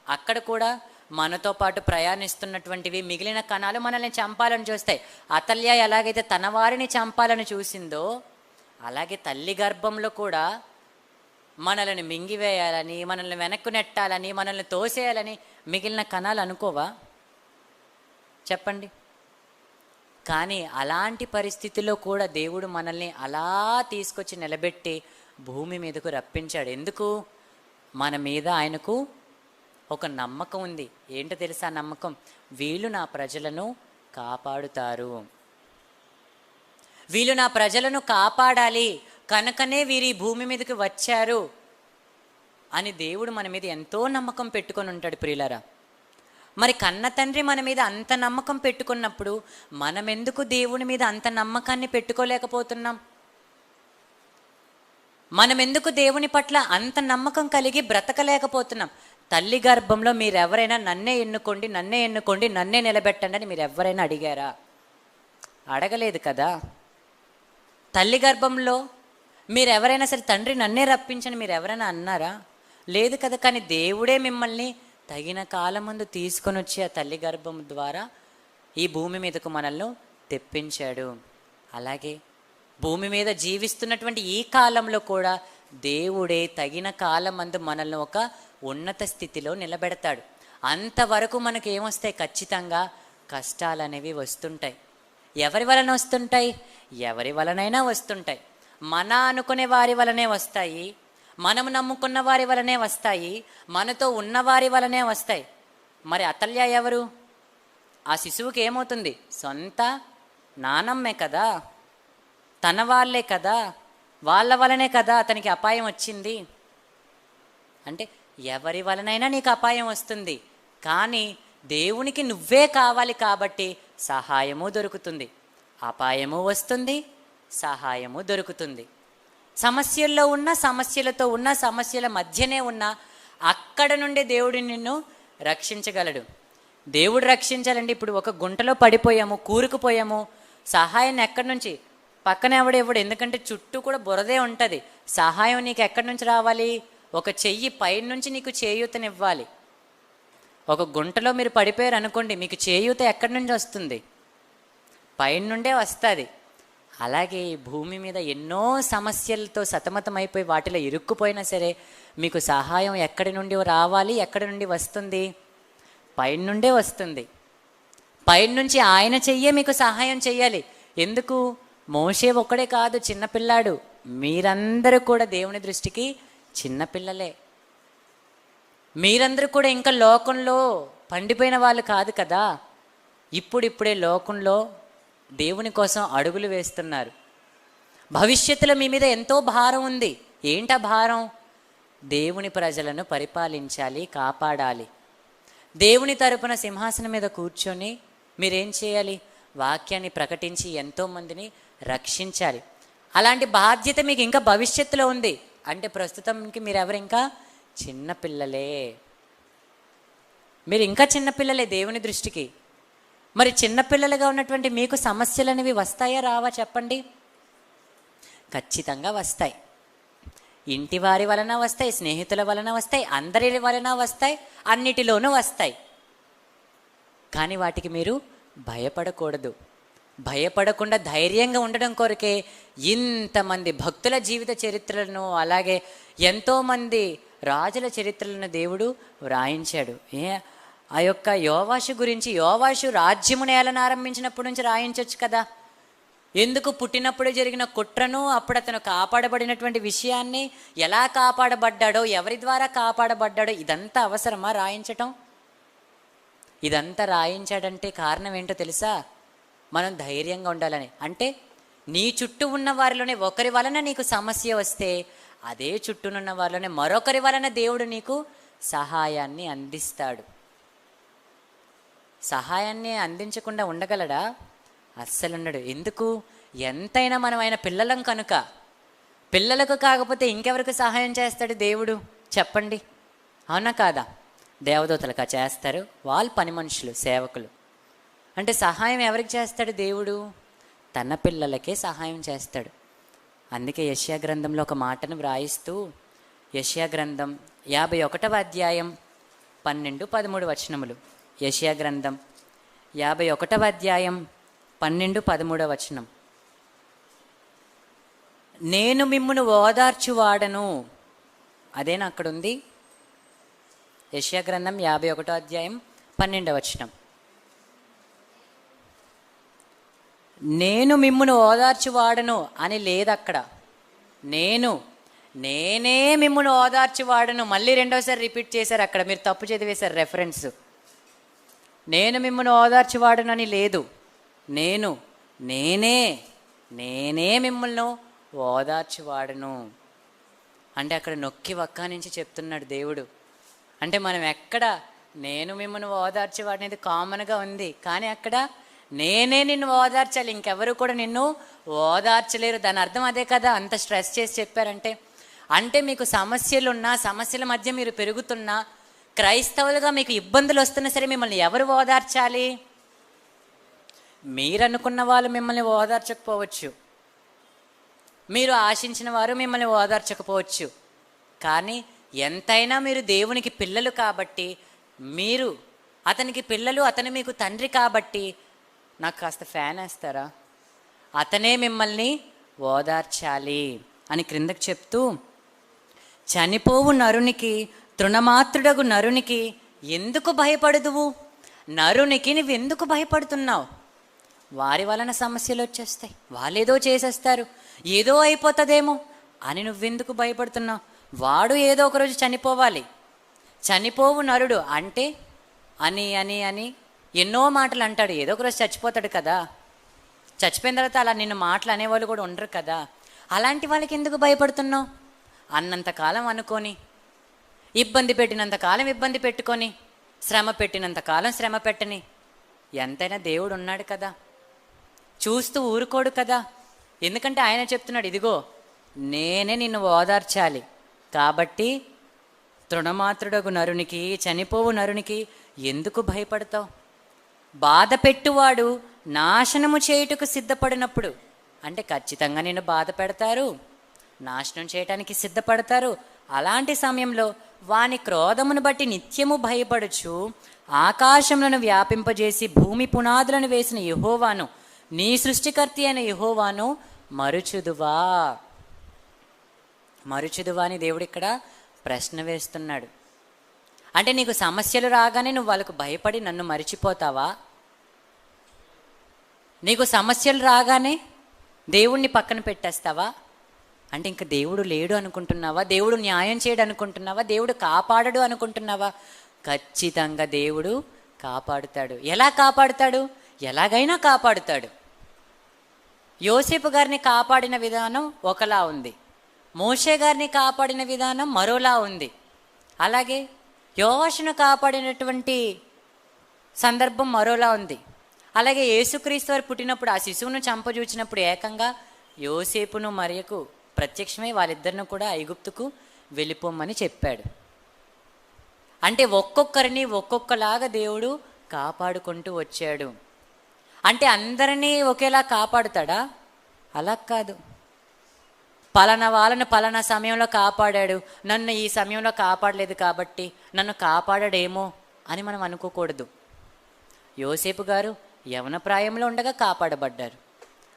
అక్కడ కూడా మనతో పాటు ప్రయాణిస్తున్నటువంటివి మిగిలిన కణాలు మనల్ని చంపాలని చూస్తాయి. అతల్య ఎలాగైతే తన వారిని చంపాలని చూసిందో, అలాగే తల్లి గర్భంలో కూడా మనల్ని మింగివేయాలని, మనల్ని వెనక్కు నెట్టాలని, మనల్ని తోసేయాలని మిగిలిన కణాలు అనుకోవా? చెప్పండి. కానీ అలాంటి పరిస్థితుల్లో కూడా దేవుడు మనల్ని అలా తీసుకొచ్చి నిలబెట్టి భూమి మీదకు రప్పించాడు. ఎందుకు? మన మీద ఆయనకు ఒక నమ్మకం ఉంది. ఏంటో తెలుసా నమ్మకం? వీళ్ళు నా ప్రజలను కాపాడుతారు, వీళ్ళు నా ప్రజలను కాపాడాలి కనుకనే వీరి భూమి మీదకి వచ్చారు అని దేవుడు మన మీద ఎంతో నమ్మకం పెట్టుకొని ఉంటాడు ప్రియులారా. మరి కన్న తండ్రి మన మీద అంత నమ్మకం పెట్టుకున్నప్పుడు మనం ఎందుకు దేవుని మీద అంత నమ్మకాన్ని పెట్టుకోలేకపోతున్నాం? మనం ఎందుకు దేవుని పట్ల అంత నమ్మకం కలిగి బ్రతకలేకపోతున్నాం? తల్లి గర్భంలో మీరెవరైనా నన్నే ఎన్నుకోండి, నన్నే ఎన్నుకోండి, నన్నే నిలబెట్టండి అని మీరు ఎవరైనా అడిగారా? అడగలేదు కదా. తల్లి గర్భంలో మీరు ఎవరైనా సరే తండ్రి నన్నే రప్పించని మీరు ఎవరైనా అన్నారా? లేదు కదా. కానీ దేవుడే మిమ్మల్ని తగిన కాలం ముందు తీసుకొని వచ్చి ఆ తల్లి గర్భం ద్వారా ఈ భూమి మీదకు మనల్ని తెప్పించాడు. అలాగే భూమి మీద జీవిస్తున్నటువంటి ఈ కాలంలో కూడా దేవుడే తగిన కాలం మందు మనల్ని ఒక ఉన్నత స్థితిలో నిలబెడతాడు. అంతవరకు మనకు ఏమొస్తాయి? ఖచ్చితంగా కష్టాలు అనేవి వస్తుంటాయి. ఎవరి వలన వస్తుంటాయి? ఎవరి వలనైనా వస్తుంటాయి. మన అనుకునే వారి వలనే వస్తాయి, మనము నమ్ముకున్న వారి వలనే వస్తాయి, మనతో ఉన్నవారి వలనే వస్తాయి. మరి అతల్య ఎవరు? ఆ శిశువుకి ఏమవుతుంది? సొంత నానమ్మే కదా, తన వాళ్ళే కదా, వాళ్ళ వలనే కదా అతనికి అపాయం వచ్చింది. అంటే ఎవరి వలనైనా నీకు అపాయం వస్తుంది, కానీ దేవునికి నువ్వే కావాలి కాబట్టి సహాయము దొరుకుతుంది, అపాయము వస్తుంది, సహాయము దొరుకుతుంది. సమస్యల్లో ఉన్న, సమస్యలతో ఉన్న, సమస్యల మధ్యనే ఉన్న అక్కడ నుండి దేవుడు నిన్ను రక్షించగలడు. దేవుడు రక్షించాలండి. ఇప్పుడు ఒక గుంటలో పడిపోయాము, కూరుకుపోయాము, సహాయాన్ని ఎక్కడి నుంచి? పక్కన ఎవడు? ఎందుకంటే చుట్టూ కూడా బురదే ఉంటుంది. సహాయం నీకు ఎక్కడి నుంచి రావాలి? ఒక చెయ్యి పైనుంచి నీకు చేయూతనివ్వాలి. ఒక గుంటలో మీరు పడిపోయారు అనుకోండి, మీకు చేయూత ఎక్కడి నుంచి వస్తుంది? పైనుండే వస్తుంది. అలాగే ఈ భూమి మీద ఎన్నో సమస్యలతో సతమతమైపోయి వాటిలో ఇరుక్కుపోయినా సరే మీకు సహాయం ఎక్కడి నుండి రావాలి? ఎక్కడి నుండి వస్తుంది? పైనుండే వస్తుంది. పైనుంచి ఆయన చెయ్యే మీకు సహాయం చెయ్యాలి. ఎందుకు? మోషే ఒక్కడే కాదు చిన్నపిల్లాడు, మీరందరూ కూడా దేవుని దృష్టికి చిన్నపిల్లలే. మీరందరూ కూడా ఇంకా లోకంలో పండిపోయిన వాళ్ళు కాదు కదా. ఇప్పుడిప్పుడే లోకంలో దేవుని కోసం అడుగులు వేస్తున్నారు. భవిష్యత్తులో మీ మీద ఎంతో భారం ఉంది. ఏంటా భారం? దేవుని ప్రజలను పరిపాలించాలి, కాపాడాలి. దేవుని తరపున సింహాసనం మీద కూర్చొని మీరేం చేయాలి? వాక్యాన్ని ప్రకటించి ఎంతోమందిని రక్షించాలి. అలాంటి బాధ్యత మీకు ఇంకా భవిష్యత్తులో ఉంది. అంటే ప్రస్తుతంకి మీరెవరు? ఇంకా చిన్నపిల్లలే. మీరు ఇంకా చిన్నపిల్లలే దేవుని దృష్టికి. మరి చిన్నపిల్లలుగా ఉన్నటువంటి మీకు సమస్యలు అనేవి వస్తాయా రావా? చెప్పండి. ఖచ్చితంగా వస్తాయి. ఇంటి వారి వలన వస్తాయి, స్నేహితుల వలన వస్తాయి, అందరి వలన వస్తాయి, అన్నిటిలోనూ వస్తాయి. కానీ వాటికి మీరు భయపడకూడదు. భయపడకుండా ధైర్యంగా ఉండడం కొరకే ఇంతమంది భక్తుల జీవిత చరిత్రలను, అలాగే ఎంతోమంది రాజుల చరిత్రలను దేవుడు వ్రాయించాడు. ఆ యొక్క యోవాషు గురించి, యోవాషు రాజ్యమును ఏలన ఆరంభించినప్పటి నుంచి రాయించవచ్చు కదా. ఎందుకు? పుట్టినప్పుడు జరిగిన కుట్రను, అప్పుడు అతను కాపాడబడినటువంటి విషయాన్ని, ఎలా కాపాడబడ్డాడో, ఎవరి ద్వారా కాపాడబడ్డాడో, ఇదంతా అవసరమా రాయించటం? ఇదంతా రాయించాడంటే కారణం ఏంటో తెలుసా? మనం ధైర్యంగా ఉండాలని. అంటే నీ చుట్టూ ఉన్న వారిలోనే ఒకరి వలన నీకు సమస్య వస్తే అదే చుట్టూనున్న వారిలోనే మరొకరి వలన దేవుడు నీకు సహాయాన్ని అందిస్తాడు. సహాయాన్ని అందించకుండా ఉండగలడా? అస్సలు ఉండడు. ఎందుకు? ఎంతైనా మనం ఆయన పిల్లలం కనుక. పిల్లలకు కాకపోతే ఇంకెవరికి సహాయం చేస్తాడు దేవుడు? చెప్పండి, అవునా కాదా? దేవదూతలుగా చేస్తారు, వాళ్ళు పని మనుషులు, సేవకులు. అంటే సహాయం ఎవరికి చేస్తాడు దేవుడు? తన పిల్లలకే సహాయం చేస్తాడు. అందుకే యెషయా గ్రంథంలో ఒక మాటను వ్రాయిస్తూ, యెషయా గ్రంథం 51వ అధ్యాయం 12-13 వచనములు. యెషయా గ్రంథం 51వ అధ్యాయం 12-13 వచనం. నేను మిమ్మును ఓదార్చువాడను. అదేనా అక్కడ ఉంది? యెషయా గ్రంథం 51వ అధ్యాయం 12వ వచనం. నేను మిమ్మును ఓదార్చువాడను అని లేదు అక్కడ. నేనే మిమ్మును ఓదార్చువాడను మళ్ళీ రెండోసారి రిపీట్ చేశారు అక్కడ. మీరు తప్పు చదివేశారు రెఫరెన్స్. నేను మిమ్మును ఓదార్చువాడను అని లేదు. నేనే మిమ్మల్ని ఓదార్చువాడను అంటే అక్కడ నొక్కి వక్కా నుంచి చెప్తున్నాడు దేవుడు. అంటే మనం ఎక్కడ నేను మిమ్మల్ని ఓదార్చేవాడనేది కామన్గా ఉంది, కానీ అక్కడ నేనే నిన్ను ఓదార్చాలి, ఇంకెవరు కూడా నిన్ను ఓదార్చలేరు. దాని అర్థం అదే కదా, అంత స్ట్రెస్ చేసి చెప్పారంటే. అంటే మీకు సమస్యలున్నా, సమస్యల మధ్య మీరు పెరుగుతున్నా, క్రైస్తవులుగా మీకు ఇబ్బందులు వస్తున్నా సరే మిమ్మల్ని ఎవరు ఓదార్చాలి? మీరు అనుకున్న వాళ్ళు మిమ్మల్ని ఓదార్చకపోవచ్చు, మీరు ఆశించిన వారు మిమ్మల్ని ఓదార్చకపోవచ్చు, కానీ ఎంతైనా మీరు దేవునికి పిల్లలు కాబట్టి, మీరు అతనికి పిల్లలు, అతను మీకు తండ్రి కాబట్టి, నాకు కాస్త ఫ్యాన్ వేస్తారా, అతనే మిమ్మల్ని ఓదార్చాలి అని క్రిందకు చెప్తూ, చనిపోవు నరునికి, తృణమాత్రుడగు నరునికి ఎందుకు భయపడదువు? నరునికి నువ్వెందుకు భయపడుతున్నావు? వారి వలన సమస్యలు వచ్చేస్తాయి, వాళ్ళేదో చేసేస్తారు, ఏదో అయిపోతుందేమో అని నువ్వెందుకు భయపడుతున్నావు? వాడు ఏదో ఒకరోజు చనిపోవాలి. చనిపోవు నరుడు అంటే అని అని అని ఎన్నో మాటలు అంటాడు. ఏదో ఒకరోజు చచ్చిపోతాడు కదా. చచ్చిపోయిన తర్వాత అలా నిన్ను మాటలు అనేవాళ్ళు కూడా ఉండరు కదా. అలాంటి వాళ్ళకి ఎందుకు భయపడుతున్నావు? అన్నంతకాలం అనుకొని, ఇబ్బంది పెట్టినంతకాలం ఇబ్బంది పెట్టుకొని, శ్రమ పెట్టినంతకాలం శ్రమ పెట్టని, ఎంతైనా దేవుడు ఉన్నాడు కదా, చూస్తూ ఊరుకోడు కదా. ఎందుకంటే ఆయన చెప్తున్నాడు, ఇదిగో నేనే నిన్ను ఓదార్చాలి కాబట్టి తృణమాత్రుడగు నరునికి, చనిపోవు నరునికి ఎందుకు భయపడతావు? బాధ పెట్టువాడు నాశనము చేయుటకు సిద్ధపడినప్పుడు, అంటే ఖచ్చితంగా నిన్ను బాధ పెడతారు, నాశనం చేయటానికి సిద్ధపడతారు. అలాంటి సమయంలో వాని క్రోధమును బట్టి నిత్యము భయపడుచు ఆకాశములను వ్యాపింపజేసి భూమి పునాదులను వేసిన యెహోవాను, నీ సృష్టికర్త అయిన యెహోవాను మరుచుదువా? మరుచుదువా అని దేవుడు ఇక్కడ ప్రశ్న వేస్తున్నాడు. అంటే నీకు సమస్యలు రాగానే నువ్వు వాళ్ళకు భయపడి నన్ను మరిచిపోతావా? నీకు సమస్యలు రాగానే దేవుణ్ణి పక్కన పెట్టేస్తావా? అంటే ఇంక దేవుడు లేడు అనుకుంటున్నావా? దేవుడు న్యాయం చేయడు అనుకుంటున్నావా? దేవుడు కాపాడడు అనుకుంటున్నావా? ఖచ్చితంగా దేవుడు కాపాడుతాడు. ఎలా కాపాడుతాడు? ఎలాగైనా కాపాడుతాడు. యోసేపు గారిని కాపాడిన విధానం ఒకలా ఉంది, మోషే గారిని కాపాడిన విధానం మరోలా ఉంది. అలాగే యోవాషును కాపాడినటువంటి సందర్భం మరోలా ఉంది. అలాగే యేసుక్రీస్తు వారు పుట్టినప్పుడు ఆ శిశువును చంపజూచినప్పుడు ఏకంగా యోసేపును మరియకు ప్రత్యక్షమై వాళ్ళిద్దరిని కూడా ఐగుప్తుకు వెళ్ళిపోమని చెప్పాడు. అంటే ఒక్కొక్కరిని ఒక్కొక్కలాగా దేవుడు కాపాడుకుంటూ వచ్చాడు. అంటే అందరినీ ఒకేలా కాపాడుతాడా? అలా కాదు. పలానా వాళ్ళను పలానా సమయంలో కాపాడాడు, నన్ను ఈ సమయంలో కాపాడలేదు కాబట్టి నన్ను కాపాడాడేమో అని మనం అనుకోకూడదు. యోసేపు గారు యవన ప్రాయంలో ఉండగా కాపాడబడ్డారు.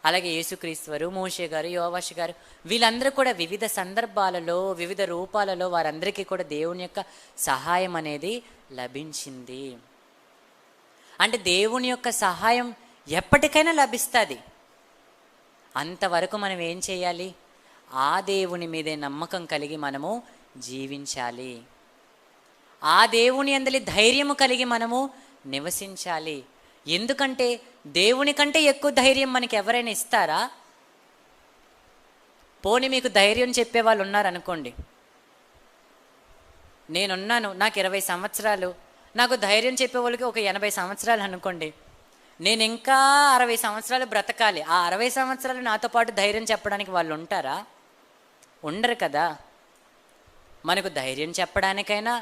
అలాగే యేసుక్రీస్తు వారు, మోషే గారు, యోవాషు గారు, వీళ్ళందరూ కూడా వివిధ సందర్భాలలో, వివిధ రూపాలలో వారందరికీ కూడా దేవుని యొక్క సహాయం అనేది లభించింది. అంటే దేవుని యొక్క సహాయం ఎప్పటికైనా లభిస్తుంది. అంతవరకు మనం ఏం చేయాలి? ఆ దేవుని మీదే నమ్మకం కలిగి మనము జీవించాలి. ఆ దేవుని యందలి ధైర్యము కలిగి మనము నివసించాలి. ఎందుకంటే దేవుని కంటే ఎక్కువ ధైర్యం మనకి ఎవరైనా ఇస్తారా? పోనీ మీకు ధైర్యం చెప్పే వాళ్ళు ఉన్నారనుకోండి, నేనున్నాను, నాకు 20 సంవత్సరాలు, నాకు ధైర్యం చెప్పే వాళ్ళకి ఒక 80 సంవత్సరాలు అనుకోండి, నేను ఇంకా 60 సంవత్సరాలు బ్రతకాలి. ఆ 60 సంవత్సరాలు నాతో పాటు ధైర్యం చెప్పడానికి వాళ్ళు ఉంటారా? ఉండరు కదా. మనకు ధైర్యం చెప్పడానికైనా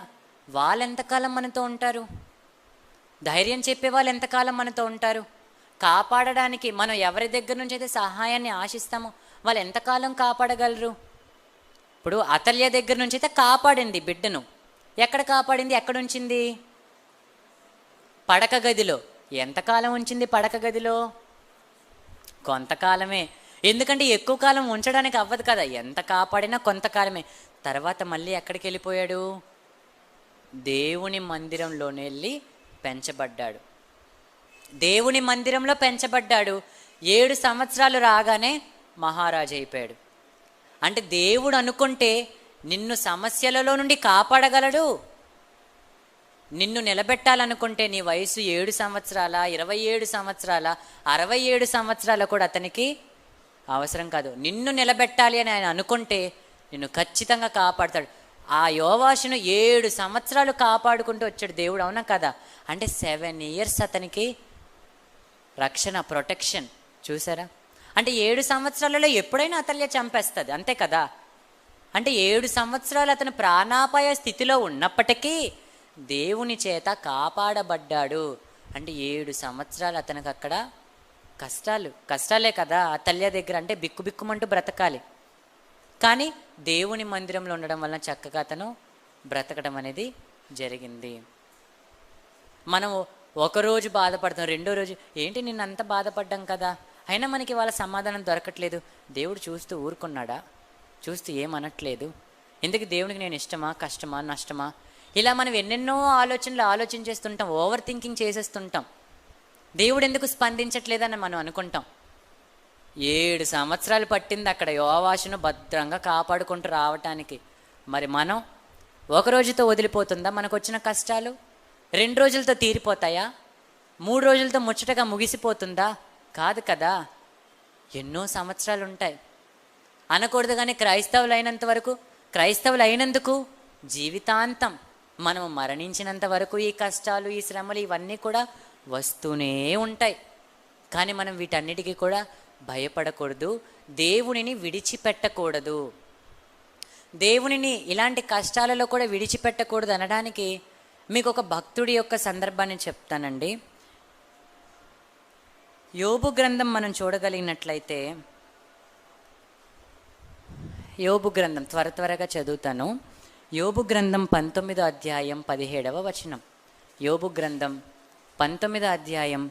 వాళ్ళు ఎంతకాలం మనతో ఉంటారు? ధైర్యం చెప్పే వాళ్ళు ఎంతకాలం మనతో ఉంటారు? కాపాడడానికి మనం ఎవరి దగ్గర నుంచి అయితే సహాయాన్ని ఆశిస్తామో వాళ్ళు ఎంతకాలం కాపాడగలరు? ఇప్పుడు అతల్య దగ్గర నుంచి అయితే కాపాడింది బిడ్డను. ఎక్కడ కాపాడింది? ఎక్కడ ఉంచింది? పడక గదిలో. ఎంతకాలం ఉంచింది పడక గదిలో? కొంతకాలమే. ఎందుకంటే ఎక్కువ కాలం ఉంచడానికి అవ్వదు కదా, ఎంత కాపాడినా కొంతకాలమే. తర్వాత మళ్ళీ ఎక్కడికి వెళ్ళిపోయాడు? దేవుని మందిరంలోనే వెళ్ళి పెంచబడ్డాడు. దేవుని మందిరంలో పెంచబడ్డాడు. 7 సంవత్సరాలు రాగానే మహారాజు అయిపోయాడు. అంటే దేవుడు అనుకుంటే నిన్ను సమస్యలలో నుండి కాపాడగలడు. నిన్ను నిలబెట్టాలనుకుంటే నీ వయసు 7 సంవత్సరాల, 27 సంవత్సరాల, 67 సంవత్సరాల కూడా అతనికి అవసరం కాదు. నిన్ను నిలబెట్టాలి అని ఆయన అనుకుంటే నిన్ను ఖచ్చితంగా కాపాడతాడు. ఆ యోవాషును 7 సంవత్సరాలు కాపాడుకుంటూ వచ్చాడు దేవుడు, అవునా కదా? అంటే 7 years అతనికి రక్షణ, ప్రొటెక్షన్. చూసారా? అంటే 7 సంవత్సరాలలో ఎప్పుడైనా అతల్య చంపేస్తుంది, అంతే కదా? అంటే 7 సంవత్సరాలు అతను ప్రాణాపాయ స్థితిలో ఉన్నప్పటికీ దేవుని చేత కాపాడబడ్డాడు. అంటే 7 సంవత్సరాలు అతనికి అక్కడ కష్టాలే కదా అతల్య దగ్గర. అంటే బిక్కుబిక్కుమంటూ బ్రతకాలి. కానీ దేవుని మందిరంలో ఉండడం వలన చక్కగా అతను బ్రతకడం అనేది జరిగింది. మనం ఒకరోజు బాధపడతాం, రెండో రోజు ఏంటి నిన్నంత బాధపడ్డాం కదా, అయినా మనకి వాళ్ళ సమాధానం దొరకట్లేదు. దేవుడు చూస్తూ ఊరుకున్నాడా? చూస్తూ ఏమనట్లేదు. ఎందుకు దేవునికి నేను ఇష్టమా, కష్టమా, నష్టమా? ఇలా మనం ఎన్నెన్నో ఆలోచనలు ఆలోచించేస్తుంటాం, ఓవర్ థింకింగ్ చేసేస్తుంటాం. దేవుడు ఎందుకు స్పందించట్లేదని మనం అనుకుంటాం. 7 సంవత్సరాలు పట్టింది అక్కడ యోవాషును భద్రంగా కాపాడుకుంటూ రావటానికి. మరి మనం ఒక రోజుతో వదిలిపోతుందా మనకు వచ్చిన కష్టాలు? 2 రోజులతో తీరిపోతాయా? 3 రోజులతో ముచ్చటగా ముగిసిపోతుందా? కాదు కదా, ఎన్నో సంవత్సరాలు ఉంటాయి. అనకూడదు కానీ క్రైస్తవులు అయినందుకు జీవితాంతం, మనము మరణించినంత వరకు ఈ కష్టాలు, ఈ శ్రమలు ఇవన్నీ కూడా వస్తూనే ఉంటాయి. కానీ మనం వీటన్నిటికీ కూడా భయపడకూడదు, దేవునిని విడిచిపెట్టకూడదు. దేవునిని ఇలాంటి కష్టాలలో కూడా విడిచిపెట్టకూడదు అనడానికి మీకు ఒక భక్తుడి యొక్క సందర్భాన్ని చెప్తానండి. యోబు గ్రంథం మనం చూడగలిగినట్లయితే, యోబు గ్రంథం త్వరగా చదువుతాను. యోబు గ్రంథం 19వ అధ్యాయం 17వ వచనం. యోబు గ్రంథం 19వ అధ్యాయం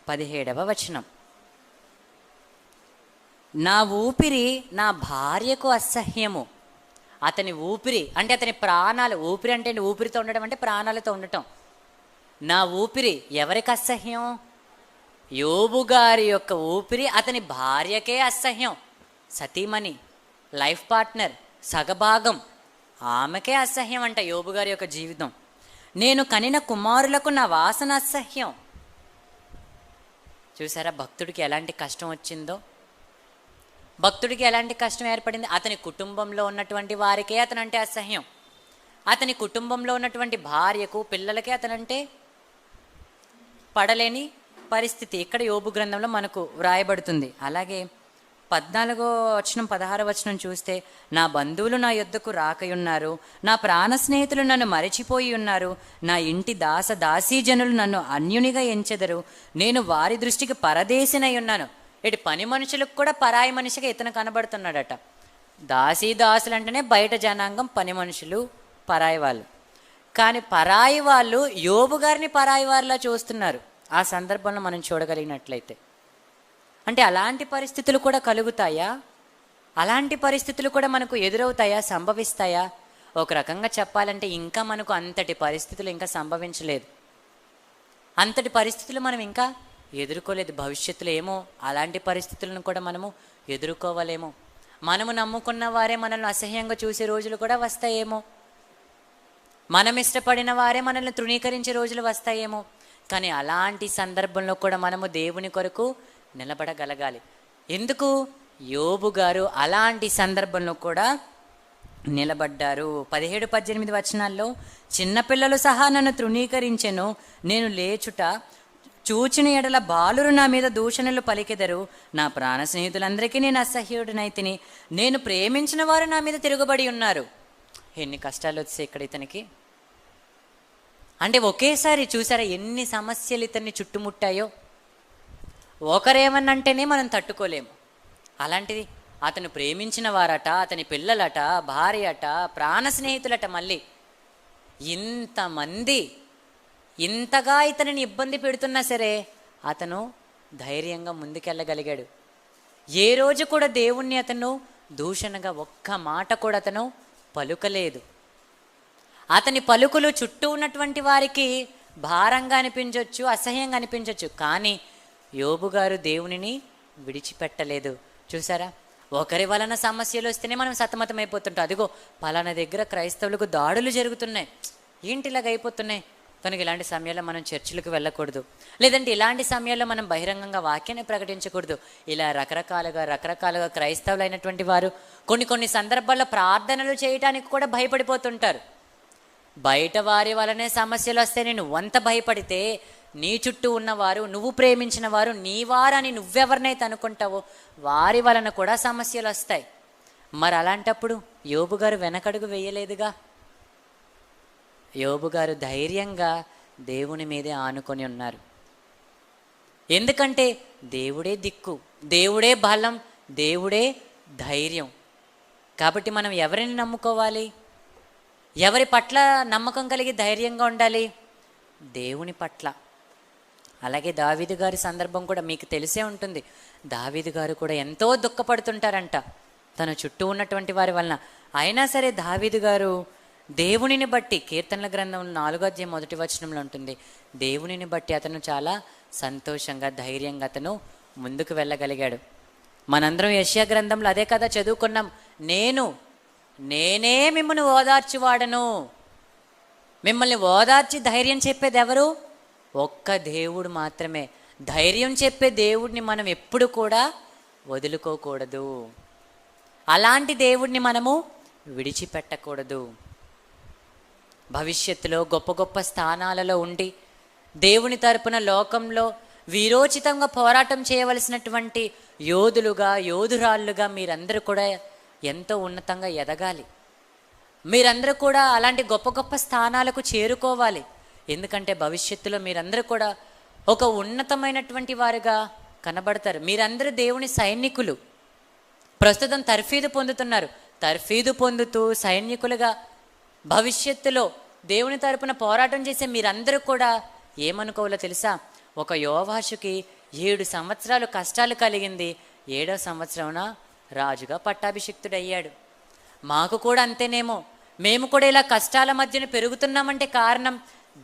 17వ వచనం. నా ఊపిరి నా భార్యకు అసహ్యము. అతని ఊపిరి అంటే అతని ప్రాణాలు. ఊపిరి అంటే ఊపిరితో ఉండడం అంటే ప్రాణాలతో ఉండటం. నా ఊపిరి ఎవరికి అసహ్యం? యోబు గారి యొక్క ఊపిరి అతని భార్యకే అసహ్యం. సతీమణి, లైఫ్ పార్ట్నర్, సగభాగం, ఆమెకే అసహ్యం అంట యోబు గారి యొక్క జీవితం. నేను కనిన కుమారులకు నా వాసన అసహ్యం. చూసారా భక్తుడికి ఎలాంటి కష్టం వచ్చిందో? భక్తుడికి ఎలాంటి కష్టం ఏర్పడింది? అతని కుటుంబంలో ఉన్నటువంటి వారికే అతనంటే అసహ్యం. అతని కుటుంబంలో ఉన్నటువంటి భార్యకు, పిల్లలకే అతనంటే పడలేని పరిస్థితి ఇక్కడ యోబు గ్రంథంలో మనకు వ్రాయబడుతుంది. అలాగే 14వ వచనం 16వ వచనం చూస్తే, నా బంధువులు నా యొద్దకు రాకయున్నారు, నా ప్రాణ స్నేహితులు నన్ను మరచిపోయి ఉన్నారు, నా ఇంటి దాసీజనులు నన్ను అన్యునిగా ఎంచెదరు, నేను వారి దృష్టికి పరదేశినై ఉన్నాను. ఇటు పని మనుషులకు కూడా పరాయి మనిషిగా ఇతను కనబడుతున్నాడట. దాసులు అంటేనే బయట జనాంగం, పని మనుషులు, పరాయి వాళ్ళు. కానీ పరాయి వాళ్ళు యోబు గారిని పరాయి వారిలా చూస్తున్నారు. ఆ సందర్భంలో మనం చూడగలిగినట్లయితే, అంటే అలాంటి పరిస్థితులు కూడా కలుగుతాయా? అలాంటి పరిస్థితులు కూడా మనకు ఎదురవుతాయా, సంభవిస్తాయా? ఒక రకంగా చెప్పాలంటే ఇంకా మనకు అంతటి పరిస్థితులు ఇంకా సంభవించలేదు. అంతటి పరిస్థితులు మనం ఇంకా ఎదుర్కోలేదు. భవిష్యత్తులో ఏమో అలాంటి పరిస్థితులను కూడా మనము ఎదుర్కోవాలేమో. మనము నమ్ముకున్న వారే మనల్ని అసహ్యంగా చూసే రోజులు కూడా వస్తాయేమో. మనం ఇష్టపడిన వారే మనల్ని తృణీకరించే రోజులు వస్తాయేమో. కానీ అలాంటి సందర్భంలో కూడా మనము దేవుని కొరకు నిలబడగలగాలి. ఎందుకు? యోబు గారు అలాంటి సందర్భంలో కూడా నిలబడ్డారు. 17-18 వచనాల్లో, చిన్నపిల్లలు సహా నన్ను తృణీకరించెను, నేను లేచుట చూచిన ఎడల బాలురు నా మీద దూషణలు పలికెదరు, నా ప్రాణ స్నేహితులందరికీ నేను అసహ్యుడినైతిని, నేను ప్రేమించిన వారు నా మీద తిరుగుబడి ఉన్నారు. ఎన్ని కష్టాలు వచ్చాయి ఇక్కడ ఇతనికి. అంటే ఒకేసారి చూసారా ఎన్ని సమస్యలు ఇతన్ని చుట్టుముట్టాయో. ఒకరేమన్నంటేనే మనం తట్టుకోలేము. అలాంటిది అతను ప్రేమించిన వారట, అతని పిల్లలట, భార్య అట, ప్రాణ స్నేహితులట, మళ్ళీ ఇంతమంది ఇంతగా ఇతనిని ఇబ్బంది పెడుతున్నా సరే అతను ధైర్యంగా ముందుకెళ్ళగలిగాడు. ఏ రోజు కూడా దేవుణ్ణి అతను దూషణగా ఒక్క మాట కూడా అతను పలుకలేదు. అతని పలుకులు చుట్టూ ఉన్నటువంటి వారికి భారంగా అనిపించవచ్చు, అసహ్యంగా అనిపించవచ్చు, కానీ యోబు గారు దేవునిని విడిచిపెట్టలేదు. చూసారా, ఒకరి వలన సమస్యలు వస్తేనే మనం సతమతమైపోతుంటాం. అదిగో పలానా దగ్గర క్రైస్తవులకు దాడులు జరుగుతున్నాయి, ఏంటి ఇలాగ అయిపోతున్నాయి, కనుక ఇలాంటి సమయాల్లో మనం చర్చిలకు వెళ్ళకూడదు, లేదంటే ఇలాంటి సమయాల్లో మనం బహిరంగంగా వాక్యాన్ని ప్రకటించకూడదు. ఇలా రకరకాలుగా క్రైస్తవులైనటువంటి వారు కొన్ని సందర్భాల్లో ప్రార్థనలు చేయటానికి కూడా భయపడిపోతుంటారు. బయట వారి వలనే సమస్యలు వస్తే నువ్వంత భయపడితే నీ చుట్టూ ఉన్నవారు, నువ్వు ప్రేమించిన వారు, నీ వారని నువ్వెవరినైతే అనుకుంటావో వారి వలన కూడా సమస్యలు వస్తాయి. మరి అలాంటప్పుడు యోబు గారు వెనకడుగు వేయలేదుగా. యోబు గారు ధైర్యంగా దేవుని మీదే ఆనుకొని ఉన్నారు. ఎందుకంటే దేవుడే దిక్కు, దేవుడే బలం, దేవుడే ధైర్యం. కాబట్టి మనం ఎవరిని నమ్ముకోవాలి? ఎవరి పట్ల నమ్మకం కలిగి ధైర్యంగా ఉండాలి? దేవుని పట్ల. అలాగే దావీదు గారి సందర్భం కూడా మీకు తెలిసే ఉంటుంది. దావీదు గారు కూడా ఎంతో దుఃఖపడుతుంటారంట తన చుట్టూ ఉన్నటువంటి వారి వలన. అయినా సరే దావీదు గారు దేవునిని బట్టి, కీర్తనల గ్రంథం 4వ అధ్యాయం 1వ వచనంలో ఉంటుంది, దేవునిని బట్టి అతను చాలా సంతోషంగా ధైర్యంగా అతను ముందుకు వెళ్ళగలిగాడు. మనందరం యెషయా గ్రంథంలో అదే కదా చదువుకున్నాం, నేనే మిమ్మల్ని ఓదార్చివాడను. మిమ్మల్ని ఓదార్చి ధైర్యం చెప్పేది ఎవరు? ఒక్క దేవుడు మాత్రమే. ధైర్యం చెప్పే దేవుడిని మనం ఎప్పుడు కూడా వదులుకోకూడదు. అలాంటి దేవుడిని మనము విడిచిపెట్టకూడదు. భవిష్యత్తులో గొప్ప గొప్ప స్థానాలలో ఉండి దేవుని తరపున లోకంలో వీరోచితంగా పోరాటం చేయవలసినటువంటి యోధులుగా, యోధురాళ్ళుగా మీరందరూ కూడా ఎంతో ఉన్నతంగా ఎదగాలి. మీరందరూ కూడా అలాంటి గొప్ప గొప్ప స్థానాలకు చేరుకోవాలి. ఎందుకంటే భవిష్యత్తులో మీరందరూ కూడా ఒక ఉన్నతమైనటువంటి వారుగా కనబడతారు. మీరందరూ దేవుని సైనికులు. ప్రస్తుతం తర్ఫీదు పొందుతున్నారు. తర్ఫీదు పొందుతూ సైనికులుగా భవిష్యత్తులో దేవుని తరపున పోరాటం చేసే మీరందరూ కూడా ఏమనుకోవాలో తెలుసా? ఒక యోవాషుకి 7 సంవత్సరాలు కష్టాలు కలిగింది, 7వ సంవత్సరాన రాజుగా పట్టాభిషిక్తుడయ్యాడు. మాకు కూడా అంతేనేమో. మేము కూడా ఇలా కష్టాల మధ్యన పెరుగుతున్నామంటే కారణం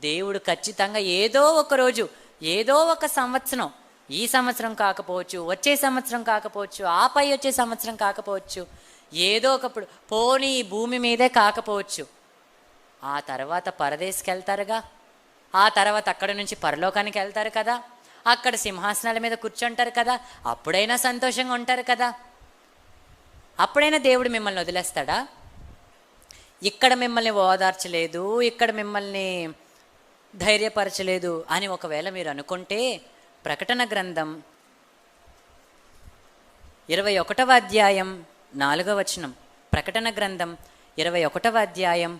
దేవుడు ఖచ్చితంగా ఏదో ఒక రోజు, ఏదో ఒక సంవత్సరం, ఈ సంవత్సరం కాకపోవచ్చు, వచ్చే సంవత్సరం కాకపోవచ్చు, ఆపై వచ్చే సంవత్సరం కాకపోవచ్చు, ఏదో ఒకప్పుడు పోనీ ఈ భూమి మీదే కాకపోవచ్చు, ఆ తర్వాత పరదేశికి వెళ్తారుగా, ఆ తర్వాత అక్కడ నుంచి పరలోకానికి వెళ్తారు కదా, అక్కడ సింహాసనాల మీద కూర్చుంటారు కదా, అప్పుడైనా సంతోషంగా ఉంటారు కదా. అప్పుడైనా దేవుడు మిమ్మల్ని వదిలేస్తాడా? ఇక్కడ మిమ్మల్ని ఓదార్చలేదు, ఇక్కడ మిమ్మల్ని ధైర్యపరచలేదు అని ఒకవేళ మీరు అనుకుంటే, ప్రకటన గ్రంథం 21వ అధ్యాయం 4వ వచనం, ప్రకటన గ్రంథం 21వ అధ్యాయం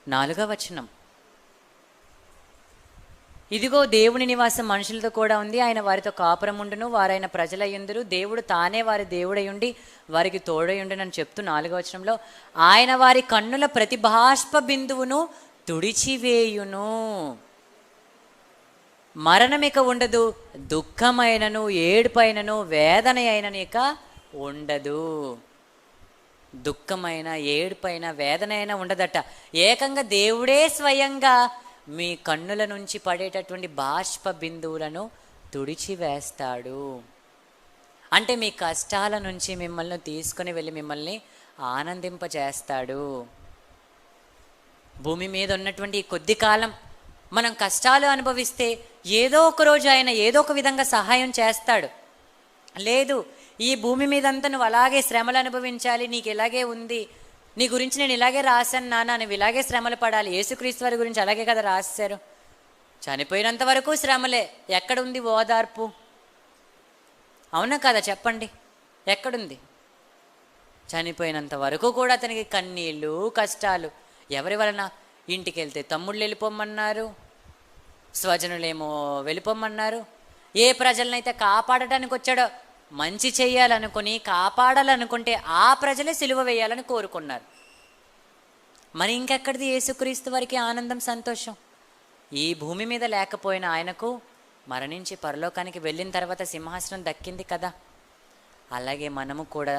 4వ వచనం, ఇదిగో దేవుని నివాసం మనుషులతో కూడా ఉంది, ఆయన వారితో కాపురముండును, వారైన ప్రజలయ్యుందురు, దేవుడు తానే వారి దేవుడయుండి వారికి తోడయుండునని చెప్తూ 4వ వచనంలో, ఆయన వారి కన్నుల ప్రతి బాష్ప బిందువును తుడిచివేయును, మరణమిక ఉండదు, దుఃఖమైనను ఏడుపైనను వేదన అయినను ఇక ఉండదు. దుఃఖమైన, ఏడుపైన, వేదన అయినా ఉండదట. ఏకంగా దేవుడే స్వయంగా మీ కన్నుల నుంచి పడేటటువంటి బాష్ప బిందువులను తుడిచివేస్తాడు. అంటే మీ కష్టాల నుంచి మిమ్మల్ని తీసుకుని వెళ్ళి మిమ్మల్ని ఆనందింపజేస్తాడు. భూమి మీద ఉన్నటువంటి ఈ కొద్ది కాలం మనం కష్టాలు అనుభవిస్తే ఏదో ఒక రోజు ఆయన ఏదో ఒక విధంగా సహాయం చేస్తాడు. లేదు, ఈ భూమి మీదంతా నువ్వు అలాగే శ్రమలు అనుభవించాలి, నీకు ఇలాగే ఉంది, నీ గురించి నేను ఇలాగే రాశాను నాన్న, నువ్వు ఇలాగే శ్రమలు పడాలి. యేసుక్రీస్తు వారి గురించి అలాగే కదా రాశారు. చనిపోయినంత వరకు శ్రమలే, ఎక్కడుంది ఓదార్పు? అవునా కదా చెప్పండి, ఎక్కడుంది? చనిపోయినంత వరకు కూడా అతనికి కన్నీళ్ళు, కష్టాలు. ఎవరి వలన? ఇంటికి వెళ్తే తమ్ముళ్ళు వెళ్ళిపోమన్నారు, స్వజనులేమో వెళ్ళిపోమన్నారు, ఏ ప్రజలనైతే కాపాడటానికి వచ్చాడో, మంచి చేయాలనుకుని కాపాడాలనుకుంటే ఆ ప్రజలే సిలువ వేయాలని కోరుకున్నారు. మరి ఇంకెక్కడిది యేసుక్రీస్తు వారికి ఆనందం, సంతోషం? ఈ భూమి మీద లేకపోయినా ఆయనకు మరణించి పరలోకానికి వెళ్ళిన తర్వాత సింహాసనం దక్కింది కదా. అలాగే మనము కూడా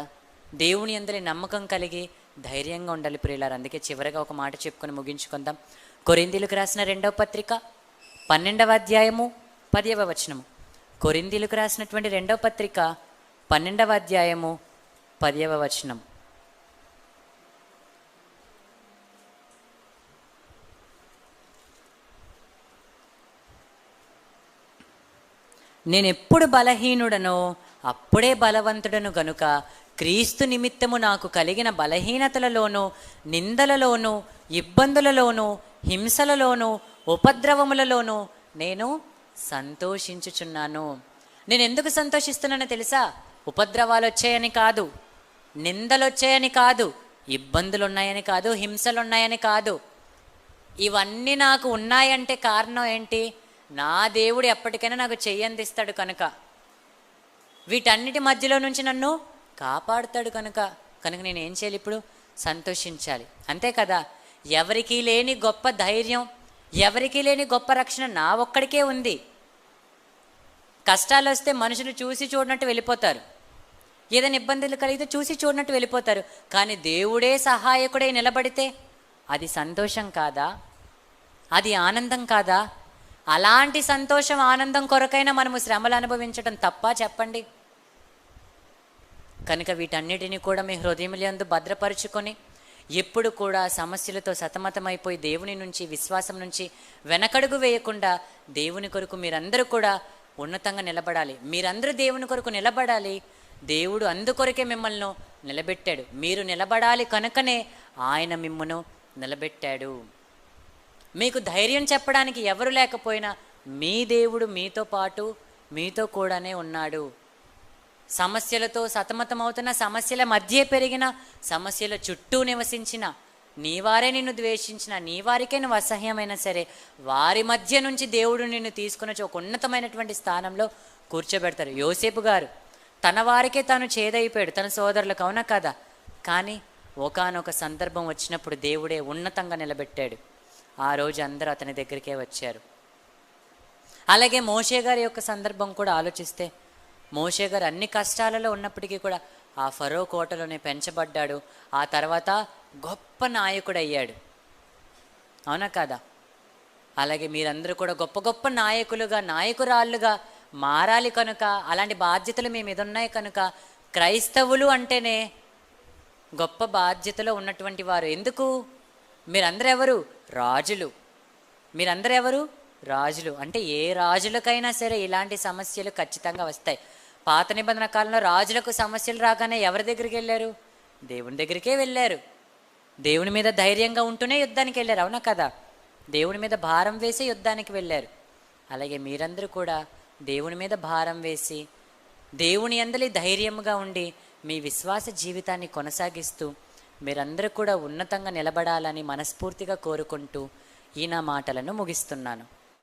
దేవుని యందలి నమ్మకం కలిగి ధైర్యంగా ఉండాలి ప్రియులారా. అందుకే చివరిగా ఒక మాట చెప్పుకొని ముగించుకుందాం. కొరింథీయులకు రాసిన 2వ పత్రిక 12వ అధ్యాయము 10వ వచనము. కొరింథీయులకు రాసినటువంటి 2వ పత్రిక 12వ అధ్యాయము 10వ వచనం. నేనెప్పుడు బలహీనుడనో అప్పుడే బలవంతుడను గనుక క్రీస్తు నిమిత్తము నాకు కలిగిన బలహీనతలలోనూ, నిందలలోనూ, ఇబ్బందులలోనూ, హింసలలోనూ, ఉపద్రవములలోనూ నేను సంతోషించుచున్నాను. నేను ఎందుకు సంతోషిస్తున్నానో తెలుసా? ఉపద్రవాలు వచ్చాయని కాదు, నిందలు వచ్చాయని కాదు, ఇబ్బందులు ఉన్నాయని కాదు, హింసలు ఉన్నాయని కాదు. ఇవన్నీ నాకు ఉన్నాయంటే కారణం ఏంటి? నా దేవుడు ఎప్పటికైనా నాకు చెయ్యందిస్తాడు కనుక, వీటన్నిటి మధ్యలో నుంచి నన్ను కాపాడుతాడు కనుక నేనేం చేయాలి? ఇప్పుడు సంతోషించాలి, అంతే కదా. ఎవరికీ లేని గొప్ప ధైర్యం, ఎవరికీ లేని గొప్ప రక్షణ నా ఒక్కడికే ఉంది. కష్టాలు వస్తే మనుషులు చూసి చూడనట్టు వెళ్ళిపోతారు, ఏదైనా ఇబ్బందులు కలిగితే చూసి చూడనట్టు వెళ్ళిపోతారు. కానీ దేవుడే సహాయకుడై నిలబడితే అది సంతోషం కాదా? అది ఆనందం కాదా? అలాంటి సంతోషం, ఆనందం కొరకైనా మనము శ్రమలు అనుభవించడం తప్ప చెప్పండి? కనుక వీటన్నిటిని కూడా మీ హృదయములందు భద్రపరుచుకొని ఎప్పుడు కూడా సమస్యలతో సతమతమైపోయి దేవుని నుంచి, విశ్వాసం నుంచి వెనకడుగు వేయకుండా దేవుని కొరకు మీరందరూ కూడా ఉన్నతంగా నిలబడాలి. మీరందరూ దేవుని కొరకు నిలబడాలి. దేవుడు అందుకొరకే మిమ్మల్ని నిలబెట్టాడు. మీరు నిలబడాలి కనుకనే ఆయన మిమ్మను నిలబెట్టాడు. మీకు ధైర్యం చెప్పడానికి ఎవరు లేకపోయినా మీ దేవుడు మీతో పాటు, మీతో కూడానే ఉన్నాడు. సమస్యలతో సతమతమవుతున్న, సమస్యల మధ్య పెరిగిన, సమస్యల చుట్టూ నివసించిన, నీవారే నిన్ను ద్వేషించిన, నీ వారికే నువ్వు అసహ్యమైనా సరే, వారి మధ్య నుంచి దేవుడు నిన్ను తీసుకుని వచ్చి ఒక ఉన్నతమైనటువంటి స్థానంలో కూర్చోబెడతారు. యోసేపు గారు తన వారికే తాను చేదైపోయాడు, తన సోదరులకు, అవునా కదా. కానీ ఒకానొక సందర్భం వచ్చినప్పుడు దేవుడే ఉన్నతంగా నిలబెట్టాడు. ఆ రోజు అందరూ అతని దగ్గరికే వచ్చారు. అలాగే మోషే గారి యొక్క సందర్భం కూడా ఆలోచిస్తే, మోషే గారు అన్ని కష్టాలలో ఉన్నప్పటికీ కూడా ఆ ఫరో కోటలోనే పెంచబడ్డాడు. ఆ తర్వాత గొప్ప నాయకుడు అయ్యాడు, అవునా కదా. అలాగే మీరందరూ కూడా గొప్ప గొప్ప నాయకులుగా, నాయకురాళ్ళుగా మారాలి కనుక, అలాంటి బాధ్యతలు మీ మీద ఉన్నాయి కనుక, క్రైస్తవులు అంటేనే గొప్ప బాధ్యతలో ఉన్నటువంటి వారు. ఎందుకు? మీరందరూ ఎవరు? రాజులు. మీరందరూ ఎవరు? రాజులు. అంటే ఏ రాజులకైనా సరే ఇలాంటి సమస్యలు ఖచ్చితంగా వస్తాయి. పాత నిబంధన కాలంలో రాజులకు సమస్యలు రాగానే ఎవరి దగ్గరికి వెళ్ళారు? దేవుని దగ్గరికే వెళ్ళారు. దేవుని మీద ధైర్యంగా ఉంటూనే యుద్ధానికి వెళ్ళారు, అవునా కదా. దేవుని మీద భారం వేసి యుద్ధానికి వెళ్ళారు. అలాగే మీరందరూ కూడా దేవుని మీద భారం వేసి, దేవుని యందలి ధైర్యంగా ఉండి మీ విశ్వాస జీవితాన్ని కొనసాగిస్తూ మీరందరూ కూడా ఉన్నతంగా నిలబడాలని మనస్ఫూర్తిగా కోరుకుంటూ ఈ నా మాటలను ముగిస్తున్నాను.